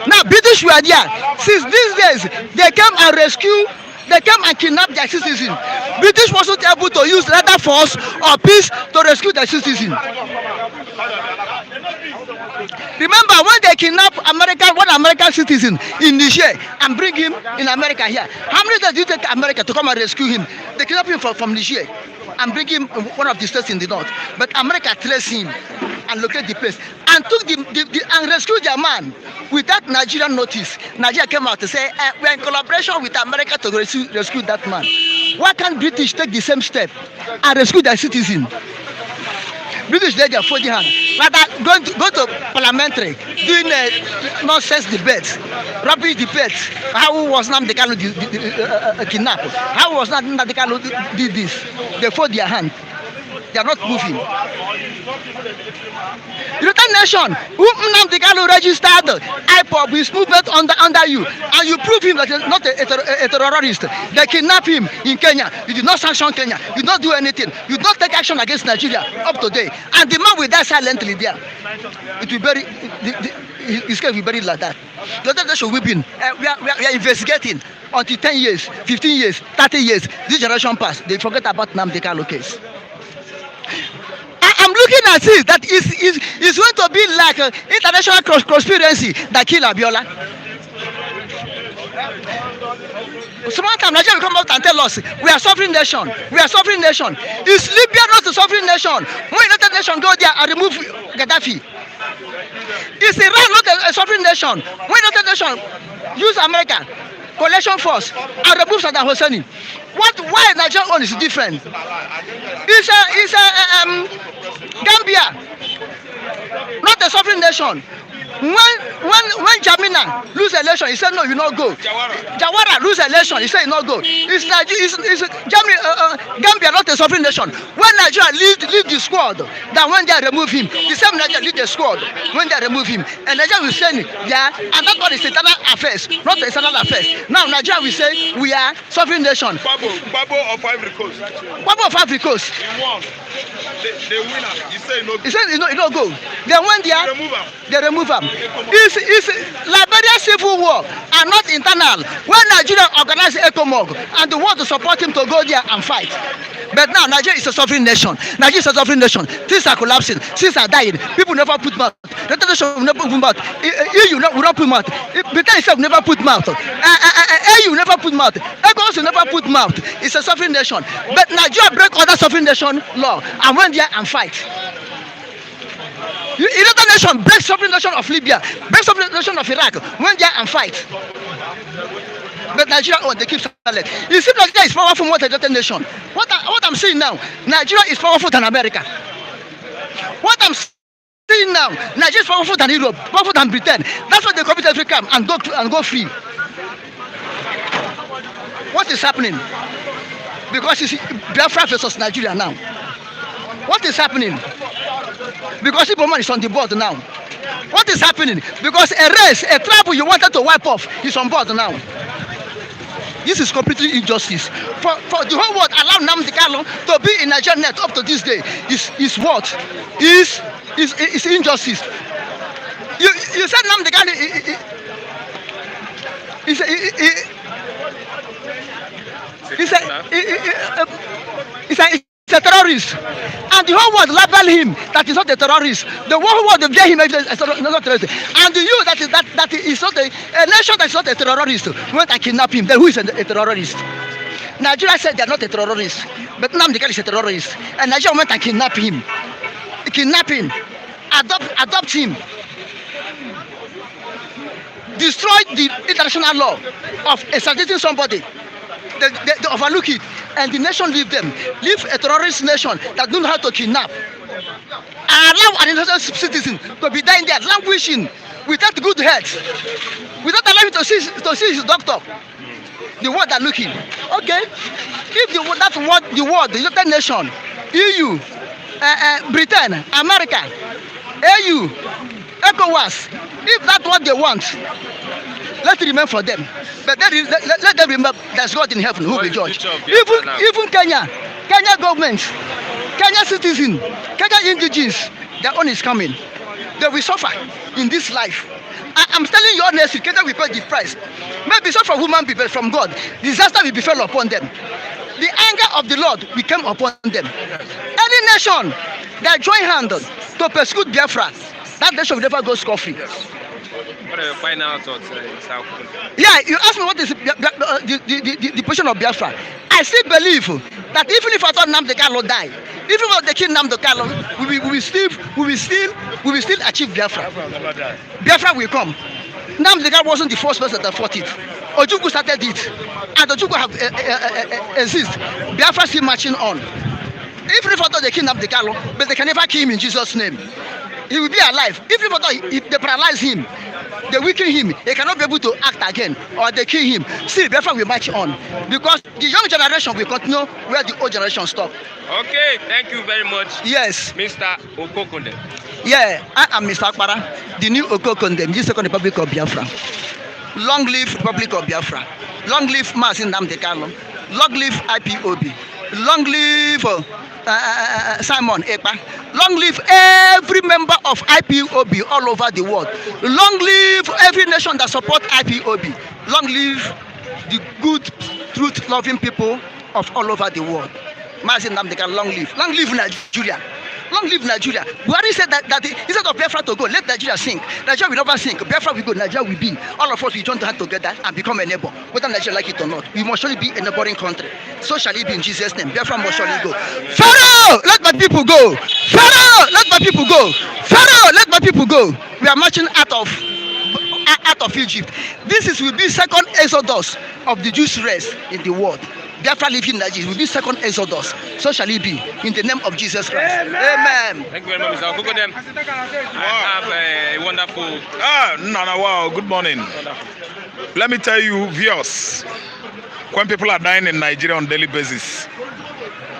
Now British were there. Since these days, they came and rescue. They came and kidnapped their citizens. British wasn't able to use either force or peace to rescue their citizens. Remember when they kidnapped one American citizen in Niger and bring him in America here? How many days did it take America to come and rescue him? They kidnapped him from Niger and bring him one of the states in the north. But America traced him and located the place and took and rescued their man without Nigerian notice. Nigeria came out to say we're in collaboration with America to rescue that man. Why can't British take the same step and rescue their citizen? British did their folding hand. Rather go to parliamentary, doing a nonsense debate, rubbish debate. How was Nnamdi Kanu kidnapped? How was Nnamdi Kanu did this? They fold their hand. They are not moving. United Nations, who Nnamdi Kanu registered IPOB, his movement under you, and you prove him that he's not a terrorist. They kidnap him in Kenya. You did not sanction Kenya. You did not do anything. You did not take action against Nigeria up to date. And the man will die silently there. It will bury. His case will be buried like that. The United Nations will be we are investigating until 10 years, 15 years, 30 years. This generation pass. They forget about Nnamdi Kanu case. I'm looking at it that is going to be like an international conspiracy that killed Abiola. Sometimes Nigeria will come out and tell us we are sovereign nation. We are sovereign nation. Is Libya not a sovereign nation? When United Nations go there and remove Gaddafi, is Iran not a sovereign nation? When United Nations use America coalition force and remove Saddam Hussein, why Nigeria own is different? It's Gambia, not a sovereign nation. When Jamina lose election, he said no, you not go. Jawara lose election, he said you not go. Gambia not a sovereign nation. When Nigeria leave the squad, then when they remove him, the same Nigeria leave the squad when they remove him, and Nigeria will say yeah, and that one is internal affairs, not external affairs. Now Nigeria will say we are sovereign nation. Babo of Ivory Coast. Babo of Ivory Coast. He won. The winner. He said no. He said he no go. They went there. They remove him. It's Liberian civil war and not internal. When Nigeria organized ECOMOG and they want to support him to go there and fight. But now Nigeria is a sovereign nation. Nigeria is a sovereign nation. Things are collapsing. Things are dying. People never put mouth. The nation will never put mouth. EU will not put mouth. Britain itself never put mouth. EU never put mouth. ECOMOG will never put mouth. It's a sovereign nation. But Nigeria break other sovereign nation law and went there and fight. United Nations break sovereign nation of Libya, break sovereign nation of Iraq, went there and fight. But Nigeria, oh, they keep silent. You see, Nigeria is powerful more than the nation. What I'm saying now, Nigeria is powerful than America. What I'm saying now, Nigeria is powerful than Europe, powerful than Britain. That's why they commit every crime and go free. What is happening? Because you see, Biafra versus Nigeria now. What is happening? Because Iboman is on the board now. What is happening? Because a race, a tribe you wanted to wipe off is on board now. This is completely injustice. For the whole world, allow Nnamdi Kanu to be in Nigerian net up to this day is what? Is injustice. You said Nnamdi Kanu is a terrorist, and the whole world label him that is not a terrorist. The whole world will bear him as not a terrorist, and the you that is not a nation that is not a terrorist went and kidnap him. Then who is a terrorist? Nigeria said they are not a terrorist, but Nnamdi Kanu is a terrorist, and Nigeria went and kidnap him, adopt him, destroyed the international law of extraditing somebody. They overlook it, and the nation leave them. Leave a terrorist nation that don't know how to kidnap. Allow an innocent citizen to be dying there, languishing, without good health, without allowing to see his doctor. The world are looking. Okay, if the United Nations, EU, Britain, America, AU, ECOWAS, if that's what they want, let it remain for them. But let them remember there's God in heaven who will judge. Even Kenya government, Kenya citizen, Kenya indigenes, their own is coming. They will suffer in this life. I'm telling you honestly, Kenya will pay the price. Maybe not from human people, from God. Disaster will befall upon them. The anger of the Lord will come upon them. Any nation that join hands to persecute Biafra, that nation will never go scot-free. What are your final thoughts, Yeah, you asked me what is the position of Biafra. I still believe that even if I thought Nnamdi Kanu die, even if they kill Nnamdi Kanu, we will still achieve Biafra. Biafra will come. Nnamdi Kanu wasn't the first person that fought it. Ojukwu started it, and Ojukwu have exist. Biafra still marching on. Even if I thought they kill Nnamdi Kanu, but they can never kill him in Jesus' name. He will be alive. Even if they paralyze him, they weaken him, he cannot be able to act again, or they kill him. Still, Biafra will march on, because the young generation will continue where the old generation stop. Okay, thank you very much. Yes. Mr. Okokonde. Yeah, I am Mr. Akpara, the new Okokonde, the Second Republic of Biafra. Long live Republic of Biafra. Long live Mazi Nnamdi Kanu. Long live IPOB. Long live Simon Ekpa. Long live every member of IPOB all over the world. Long live every nation that supports IPOB. Long live the good, truth-loving people of all over the world. Mazi Nnamdi Kanu, long live. Long live Nigeria. Long live Nigeria. Buhari said that instead of Biafra to go, let Nigeria sink. Nigeria will never sink. Biafra will go, Nigeria will be. All of us will join hands together and become a neighbor. Whether Nigeria like it or not, we must surely be a neighboring country. So shall it be in Jesus' name. Biafra must surely go. Pharaoh, let my people go. Pharaoh, let my people go. Pharaoh, let my people go. We are marching out of Egypt. This will be second exodus of the Jews' race in the world. Biafra living Nigeria will be second exodus. So shall it be in the name of Jesus Christ. Amen. Thank you very much, Mr. Okokodem. I have a wonderful. Wow, good morning. Wonderful. Let me tell you, viewers, when people are dying in Nigeria on a daily basis,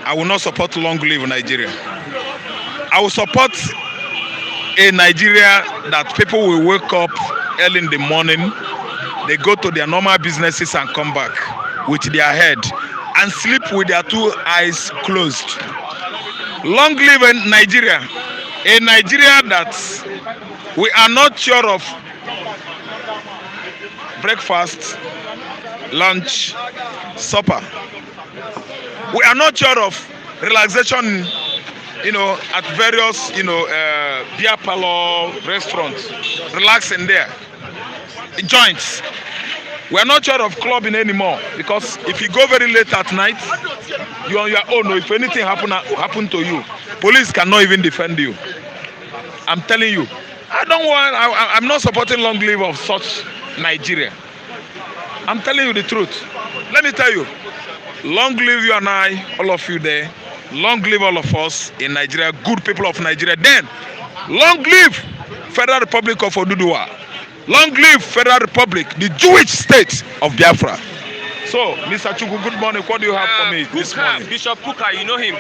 I will not support long live Nigeria. I will support a Nigeria that people will wake up early in the morning, they go to their normal businesses and come back with their head and sleep with their two eyes closed. Long live in Nigeria, a Nigeria that we are not sure of breakfast, lunch, supper. We are not sure of relaxation, at various, beer parlor, restaurants, relaxing there, joints. We are not sure of clubbing anymore, because if you go very late at night, you're on your own. If anything happen to you, police cannot even defend you. I'm telling you, I'm not supporting long live of such Nigeria. I'm telling you the truth. Let me tell you, long live you and I, all of you there. Long live all of us in Nigeria, good people of Nigeria. Then, long live Federal Republic of Oduduwa. Long live Federal Republic, the Jewish state of Biafra. So, Mr. Chukwu, good morning. What do you have for me this morning? Bishop Kuka, you know him.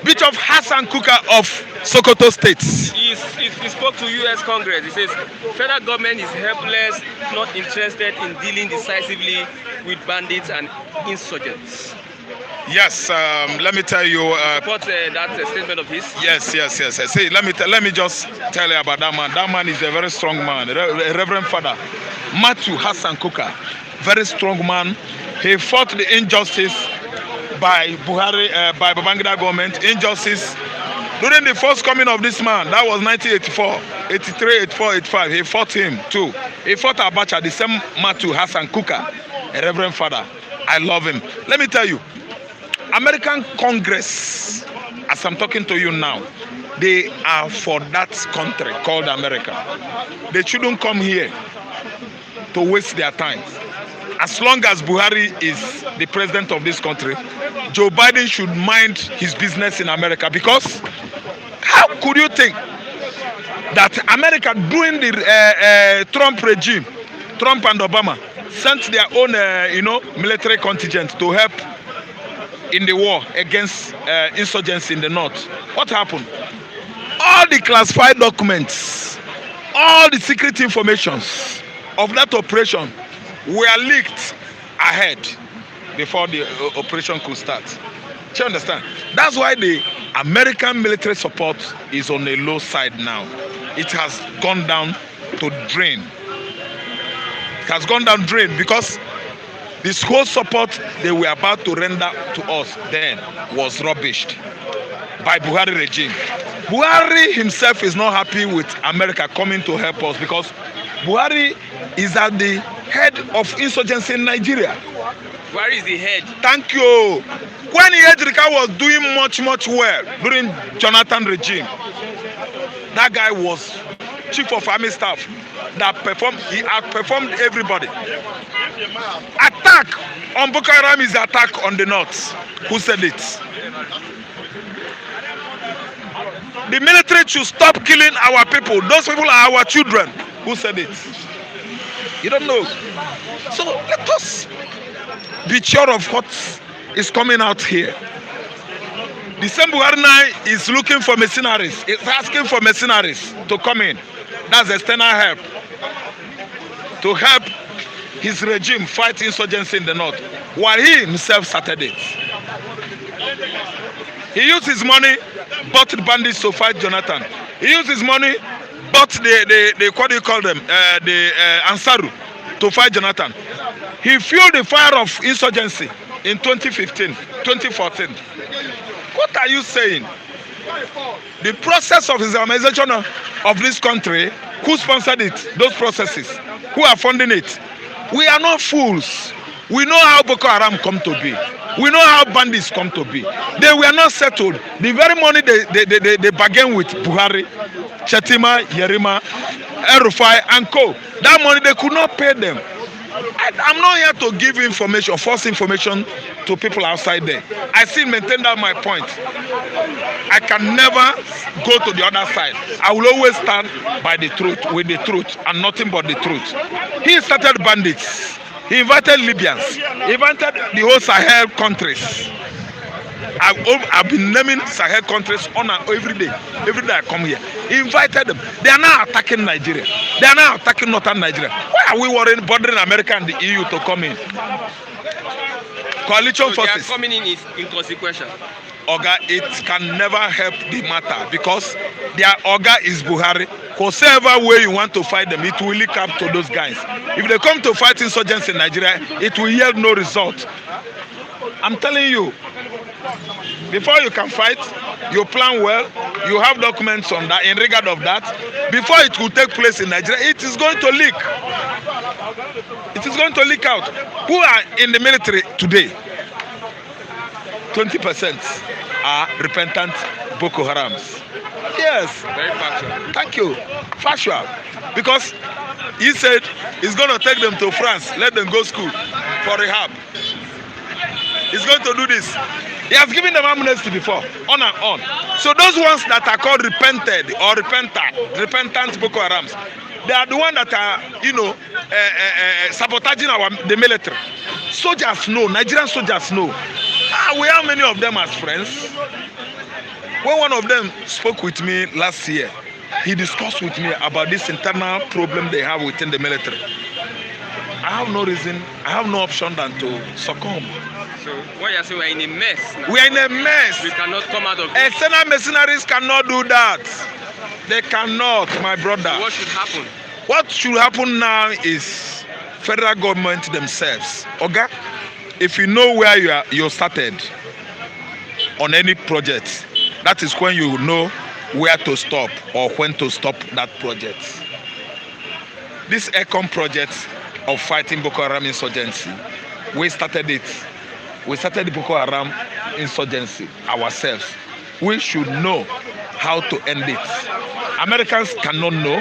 Bishop Hassan Kuka of Sokoto State. He spoke to U.S. Congress. He says federal government is helpless, not interested in dealing decisively with bandits and insurgents. Yes, let me tell you. Support that statement of his. Yes. See, let me just tell you about that man. That man is a very strong man, Reverend Father Matthew Hassan Kuka, very strong man. He fought the injustice by Buhari, by Babangida government, injustice during the first coming of this man. That was 1984, 83, 84, 85. He fought him too. He fought Abacha, the same Matthew Hassan Kuka, a Reverend Father. I love him. Let me tell you, American Congress, as I'm talking to you now, they are for that country called America. They shouldn't come here to waste their time. As long as Buhari is the president of this country, Joe Biden should mind his business in America, because how could you think that America during the Trump regime, Trump and Obama, sent their own military contingent to help in the war against insurgency in the north? What happened? All the classified documents, all the secret informations of that operation were leaked ahead before the operation could start. Do you understand? That's why the American military support is on a low side now. It has gone down to drain. It has gone down drain because this whole support they were about to render to us then was rubbished by Buhari regime. Buhari himself is not happy with America coming to help us, because Buhari is at the head of insurgency in Nigeria. Buhari is the head. Thank you. When Ejirika was doing much well during Jonathan regime, that guy was chief of army staff that performed, he outperformed everybody. Attack on Boko Haram is attack on the north. Who said it? The military should stop killing our people. Those people are our children. Who said it? You don't know. So let us be sure of what is coming out here. The same Buhari is looking for mercenaries. He's asking for mercenaries to come in. That's external help. To help his regime fight insurgency in the north, while he himself started it. He used his money, bought the bandits to fight Jonathan. He used his money, bought the what do you call them, the Ansaru to fight Jonathan. He fueled the fire of insurgency in 2015, 2014. What are you saying? The process of Islamization of this country, who sponsored it? Those processes. Who are funding it? We are not fools. We know how Boko Haram come to be. We know how bandits come to be. They were not settled. The very money they bargained with Buhari, Chetima, Yerima, El-Rufai, and co. That money they could not pay them. I'm not here to give information, false information to people outside there. I still maintain that my point. I can never go to the other side. I will always stand by the truth, with the truth, and nothing but the truth. He started bandits. He invited Libyans. He invited the whole Sahel countries. I've been naming Sahel countries on and every day. Every day I come here. He invited them. They are now attacking Nigeria. They are now attacking northern Nigeria. Why are we worrying, bothering America and the EU to come in? Coalition forces. Their coming in is inconsequential. Oga, it can never help the matter, because their Oga is Buhari. Whoever way you want to fight them, it will leak up to those guys. If they come to fight insurgents in Nigeria, it will yield no result. I'm telling you, before you can fight, you plan well, you have documents on that, in regard of that. Before it will take place in Nigeria, it is going to leak. It is going to leak out. Who are in the military today? 20% are repentant Boko Harams. Yes. Very factual. Thank you. Factual. Because He said he's going to take them to France, let them go school for rehab. He's going to do this. He has given them amnesty before, on and on. So those ones that are called repentant Boko Harams, they are the ones that are, sabotaging the military. Soldiers know, Nigerian soldiers know. We have many of them as friends. When one of them spoke with me last year, he discussed with me about this internal problem they have within the military. I have no reason, I have no option than to succumb. So what you're saying, we're in a mess now. We are in a mess. We cannot come out of this. External mercenaries cannot do that. They cannot, my brother. So what should happen? What should happen now is federal government themselves. Okay? If you know where you started on any project, that is when you know where to stop or when to stop that project. This ECOM project of fighting Boko Haram insurgency, we started it. We started the Boko Haram insurgency ourselves. We should know how to end it. Americans cannot know.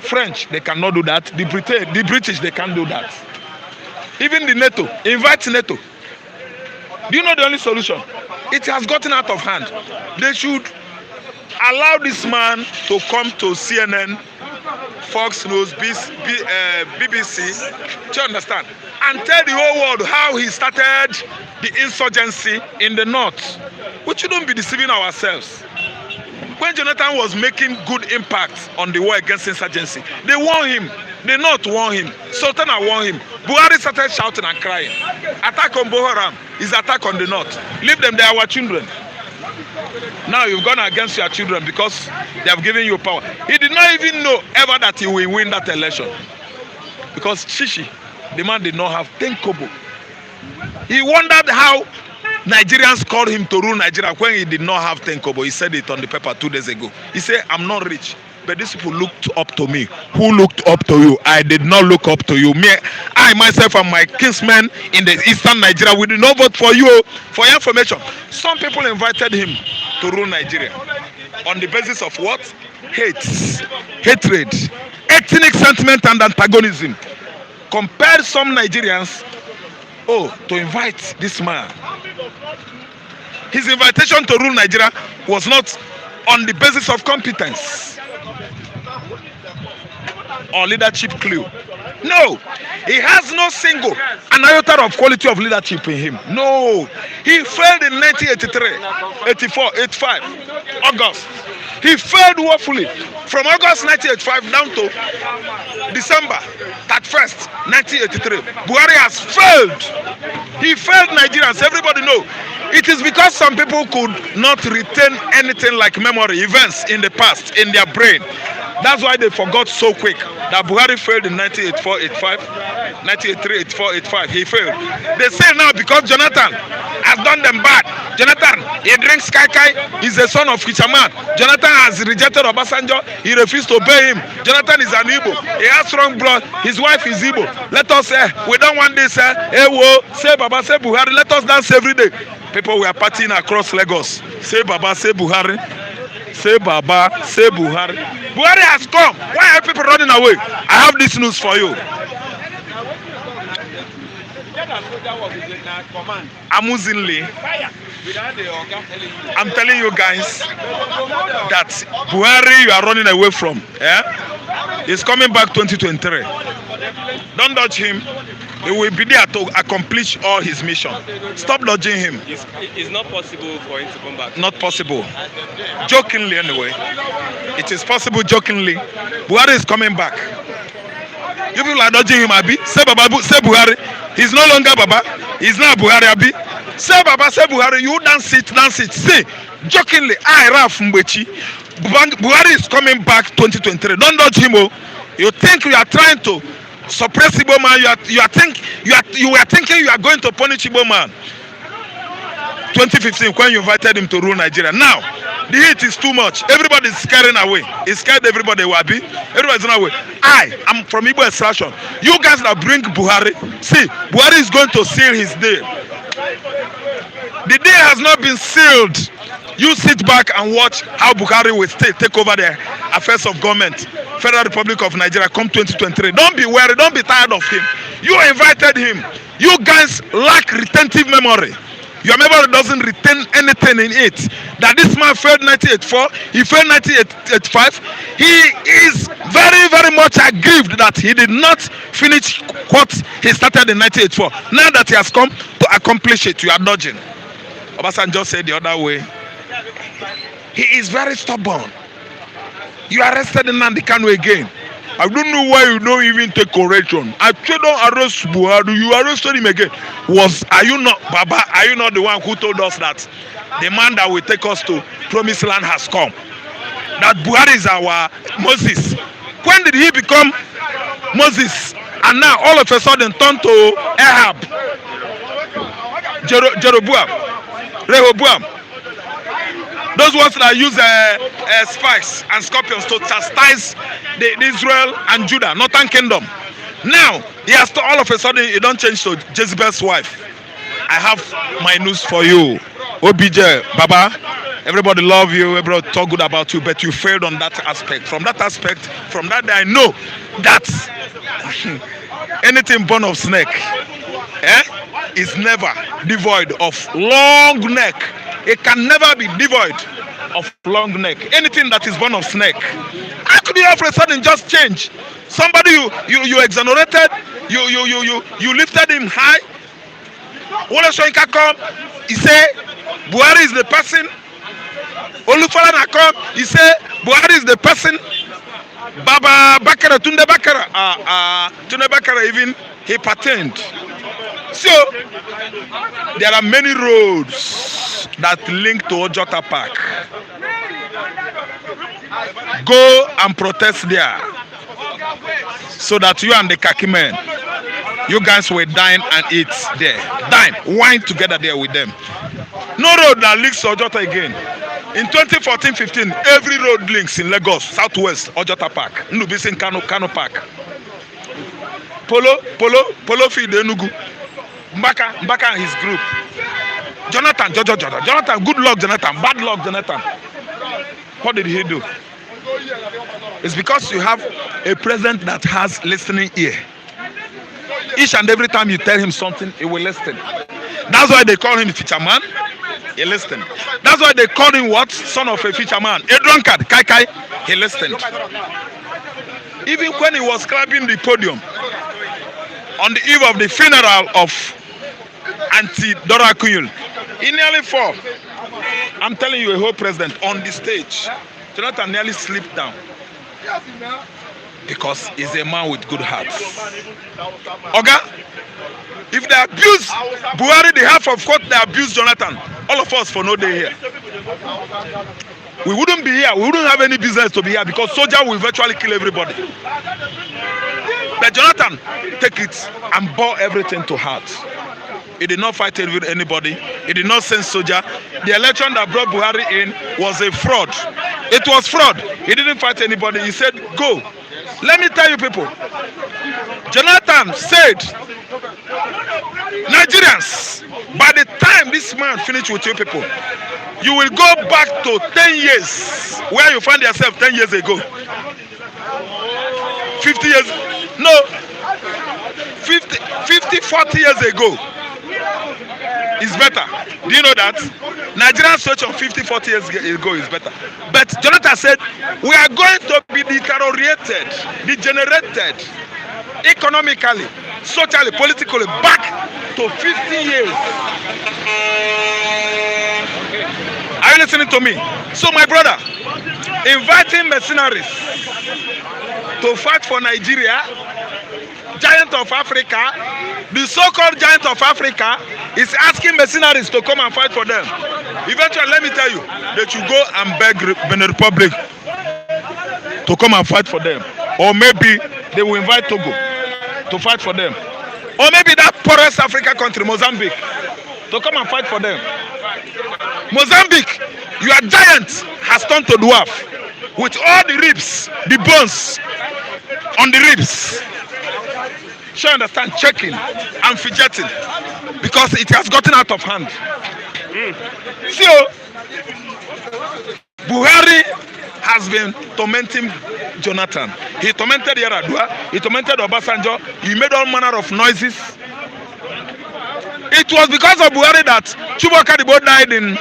French, they cannot do that. The British, they can't do that. Even the NATO, invite NATO. Do you know the only solution? It has gotten out of hand. They should allow this man to come to CNN, Fox News, BBC, do you understand? And tell the whole world how he started the insurgency in the north. We shouldn't be deceiving ourselves. When Jonathan was making good impact on the war against insurgency, they warned him. The north warned him. Sultana warned him. Buhari started shouting and crying. Attack on Boko Haram is attack on the north. Leave them, they are our children. Now you've gone against your children because they have given you power. He did not even know ever that he will win that election. Because Shishi, the man did not have 10 kobo. He wondered how Nigerians called him to rule Nigeria when he did not have 10 kobo. He said it on the paper 2 days ago. He said, I'm not rich, but these people looked up to me. Who looked up to you? I did not look up to you. Me, I myself and my kinsmen in the eastern Nigeria, we did not vote for you. For your information, some people invited him to rule Nigeria on the basis of what? Hate, hatred, ethnic sentiment and antagonism. Compared some Nigerians, to invite this man. His invitation to rule Nigeria was not on the basis of competence or leadership clue. No, he has no single an iota of quality of leadership in him. No, he failed in 1983, 84, 85, August. He failed woefully from August 1985 down to December 31st, 1983. Buhari has failed. He failed Nigerians. Everybody know. It is because some people could not retain anything like memory, events in the past in their brain. That's why they forgot so quick that Buhari failed in 1984, 85, 1983, 84, 85. He failed. They say now because Jonathan has done them bad. Jonathan, he drinks kai. He's the son of Kichaman. Jonathan has rejected Obasanjo. He refused to obey him. Jonathan is an Igbo. He has strong blood. His wife is Igbo. Let us say, we don't want this. Say Baba, say Buhari. Let us dance every day. People were partying across Lagos. Say Baba, say Buhari. Say Baba, say Buhari. Buhari has come. Why are people running away? I have this news for you. Amusingly, I'm telling you guys that Buhari you are running away from, is coming back 2023. Don't dodge him. He will be there to accomplish all his mission. Stop dodging him. It's not possible for him to come back. Not possible. Jokingly anyway. It is possible jokingly. Buhari is coming back. You people are dodging him, Abi. Say Baba, say Buhari. He's no longer Baba. He's now Buhari, Abi. Say Baba, say Buhari. You dance it. Say, jokingly, Raf Mbechi. Buhari is coming back 2023. Don't dodge him. You think you are trying to suppress Igbo man? You were thinking you are going to punish Igbo man. 2015 when you invited him to rule Nigeria. Now the heat is too much. Everybody is scaring away. It's scared everybody will be. Everybody's running away. I am from Igbo extraction. You guys that bring Buhari. See, Buhari is going to seal his day. The day has not been sealed. You sit back and watch how Buhari will take over the affairs of government. Federal Republic of Nigeria come 2023. Don't be worried, don't be tired of him. You invited him. You guys lack retentive memory. Your memory doesn't retain anything in it. That this man failed 1984, he failed 1985. He is very, very much aggrieved that he did not finish what he started in 1984. Now that he has come to accomplish it, you are dodging. Obasanjo said the other way. He is very stubborn. You arrested Nnamdi Kanu again. I don't know why you don't even take correction. I said don't arrest Buhari. You arrested him again. Are you not, Baba? Are you not the one who told us that the man that will take us to promised land has come? That Buhari is our Moses. When did he become Moses? And now all of a sudden turn to Ahab, Jeroboam, Rehoboam. Those ones that use spikes and scorpions to chastise the Israel and Judah, northern kingdom. Now, he has to all of a sudden, he don't change to Jezebel's wife. I have my news for you. OBJ, Baba, everybody love you, everybody talk good about you, but you failed on that aspect. From that aspect, from that day, I know that anything born of snake is never devoid of long neck. It can never be devoid of long neck. Anything that is born of snake. How could you all of a sudden just change? Somebody you exonerated, you lifted him high. Wole Soyinka come, he say Buhari is the person. Olufalana come, he say Buhari is the person. Baba Bakara, Tunde Bakara even he patented. So there are many roads that link to Ojota Park. Go and protest there, so that you and the Kaki men, you guys will dine and eat there. Dine, wine together there with them. No road that links to Ojota again. In 2014-15, every road links in Lagos, Southwest, Ojota Park, Nnubisin Kano Park. Polo Field Enugu. Mbaka and his group. Jonathan, good luck Jonathan, bad luck Jonathan. What did he do? It's because you have a president that has listening ear. Each and every time you tell him something, he will listen. That's why they call him fisherman. He listened. That's why they call him what? Son of a fisherman. A drunkard. Kai. He listened. Even when he was climbing the podium on the eve of the funeral of Auntie Dora Akunyil, he nearly fell. I'm telling you, a whole president on the stage. Jonathan nearly slipped down because he's a man with good heart. Oga, if they abuse Buhari, the half of what they abuse Jonathan, all of us for no day here. We wouldn't be here. We wouldn't have any business to be here because soldier will virtually kill everybody. But Jonathan take it and bore everything to heart. He did not fight with anybody. He did not send soldier. The election that brought Buhari in was a fraud. It was fraud. He didn't fight anybody. He said, go. Let me tell you people. Jonathan said, Nigerians, by the time this man finished with you people, you will go back to 10 years where you found yourself 10 years ago. 50 years, no, 50, 40 years ago. Is better. Do you know that? Nigerian search of 50, 40 years ago is better. But Jonathan said, we are going to be deteriorated, degenerated, economically, socially, politically, back to 50 years. Are you listening to me? So my brother, inviting mercenaries to fight for Nigeria, giant of Africa, the so-called giant of Africa is asking mercenaries to come and fight for them. Eventually, let me tell you, they should go and beg Benin Republic to come and fight for them. Or maybe they will invite Togo to fight for them. Or maybe that poorest African country, Mozambique, to come and fight for them. Mozambique, your giant has turned to dwarf with all the ribs, the bones on the ribs. Sure, understand, checking and fidgeting because it has gotten out of hand. So, Buhari has been tormenting Jonathan. He tormented Yaradua. He tormented Obasanjo. He made all manner of noises. It was because of Buhari that Chubo Kadibo died in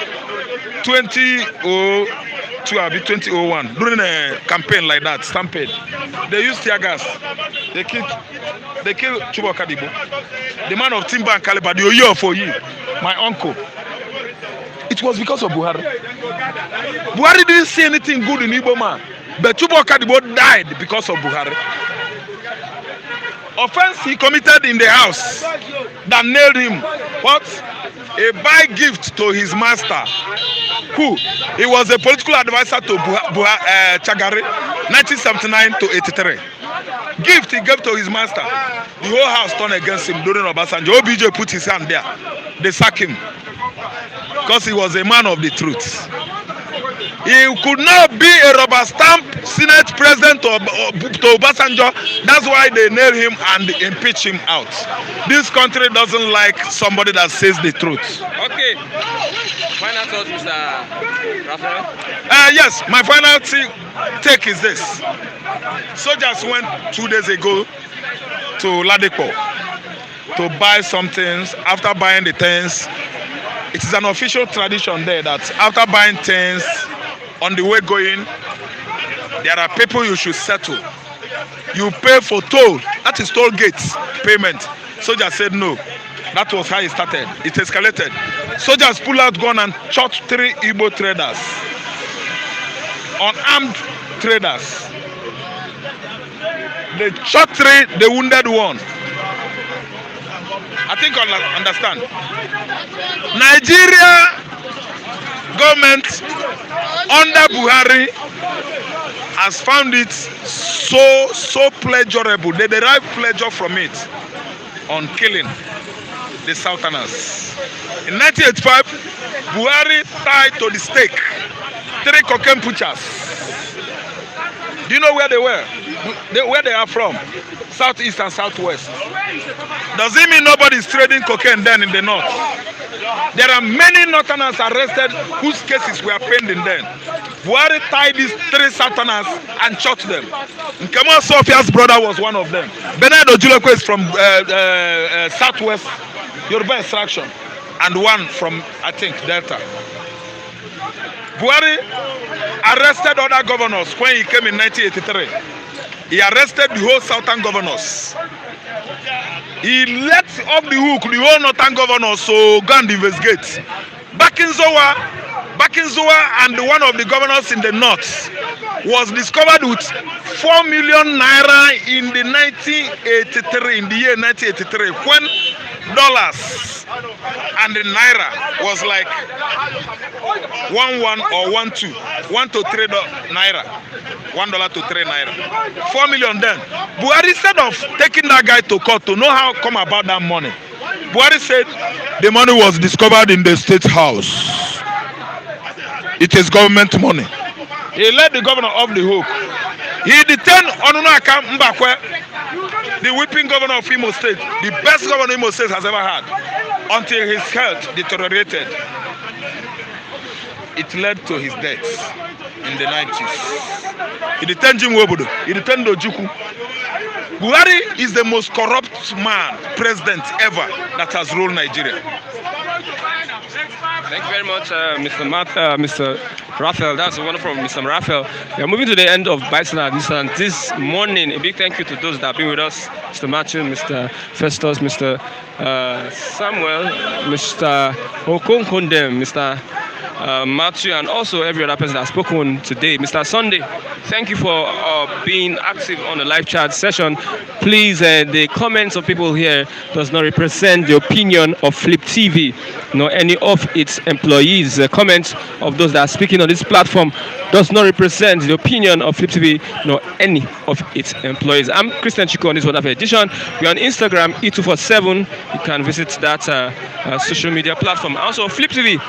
2001 during a campaign like that, stampede. They used tear gas. They killed Chubo Kadibo, the man of timber and caliber, the Oyo for you, my uncle. It was because of Buhari. Buhari didn't see anything good in Igbo man, but Chubo Kadibo died because of Buhari. Offense he committed in the house that nailed him. What? A buy gift to his master. Who? He was a political advisor to Chagari, 1979 to 83. Gift he gave to his master. The whole house turned against him during Obasanjo. OBJ put his hand there. They sacked him because he was a man of the truth. He could not be a rubber stamp Senate president to Obasanjo. That's why they nailed him and impeach him out. This country doesn't like somebody that says the truth. Okay. Final thoughts, Mr. Raphael? Yes, my final take is this. Soldiers went 2 days ago to Ladipo to buy some things. After buying the things, it is an official tradition there that after buying things, on the way going, there are people you should settle. You pay for toll. That is toll gates payment. Soldiers said no. That was how it started. It escalated. Soldiers pulled out gun and shot 3 Igbo traders, unarmed traders. They shot 3, they wounded 1. I think you understand. Nigeria government under Buhari has found it so pleasurable. They derive pleasure from it on killing the Southerners. In 1985, Buhari tied to the stake 3 cocaine pushers. Do you know where they were? Where they are from? Southeast and Southwest. Does it mean nobody is trading cocaine then in the north? There are many Northerners arrested whose cases were pending then. Buhari tied these 3 Southerners and shot them. Nkemo Sophia's brother was one of them. Bernardo Juleko is from Southwest Yoruba extraction, and one from, I think, Delta. Buhari arrested other governors when he came in 1983. He arrested the whole southern governors. He let off the hook the whole northern governors to go and investigate. Back in Zoa and one of the governors in the north was discovered with 4 million naira in the 1983, in the year 1983, when dollars and the naira was like 1 or 1 to 3 naira, $1 to 3 naira, 4 million then. Buhari, instead of taking that guy to court to know how come about that money, Buhari said the money was discovered in the state house. It is government money. He let the governor off the hook. He detained Onunaka Mbakwe, the whipping governor of Imo State, the best governor Imo State has ever had, until his health deteriorated. It led to his death in the 90s. He detained Jim Wobodo. He detained Ojukwu. Buhari is the most corrupt president ever that has ruled Nigeria. Thank you very much, Mr. Raphael. That's wonderful, Mr. Raphael. We are moving to the end of Bison this morning. A big thank you to those that have been with us, Mr. Matthew, Mr. Festus, Mr. Samuel, Mr. Okonkondem, Mr. Matthew, and also every other person that has spoken today. Mr. Sunday, thank you for being active on the live chat session. Please, the comments of people here does not represent the opinion of Flip TV, nor any of its employees. The comments of those that are speaking on this platform does not represent the opinion of Flip TV, nor any of its employees. I'm Christian Chico on this wonderful edition. We're on Instagram, E247. You can visit that social media platform. Also, Flip TV.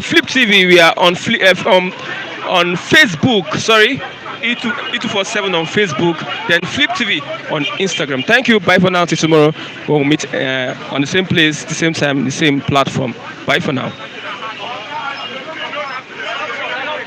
Flip TV, we are on Facebook, sorry, E247 on Facebook, then Flip TV on Instagram. Thank you, bye for now, till tomorrow. We'll meet on the same place, the same time, the same platform. Bye for now.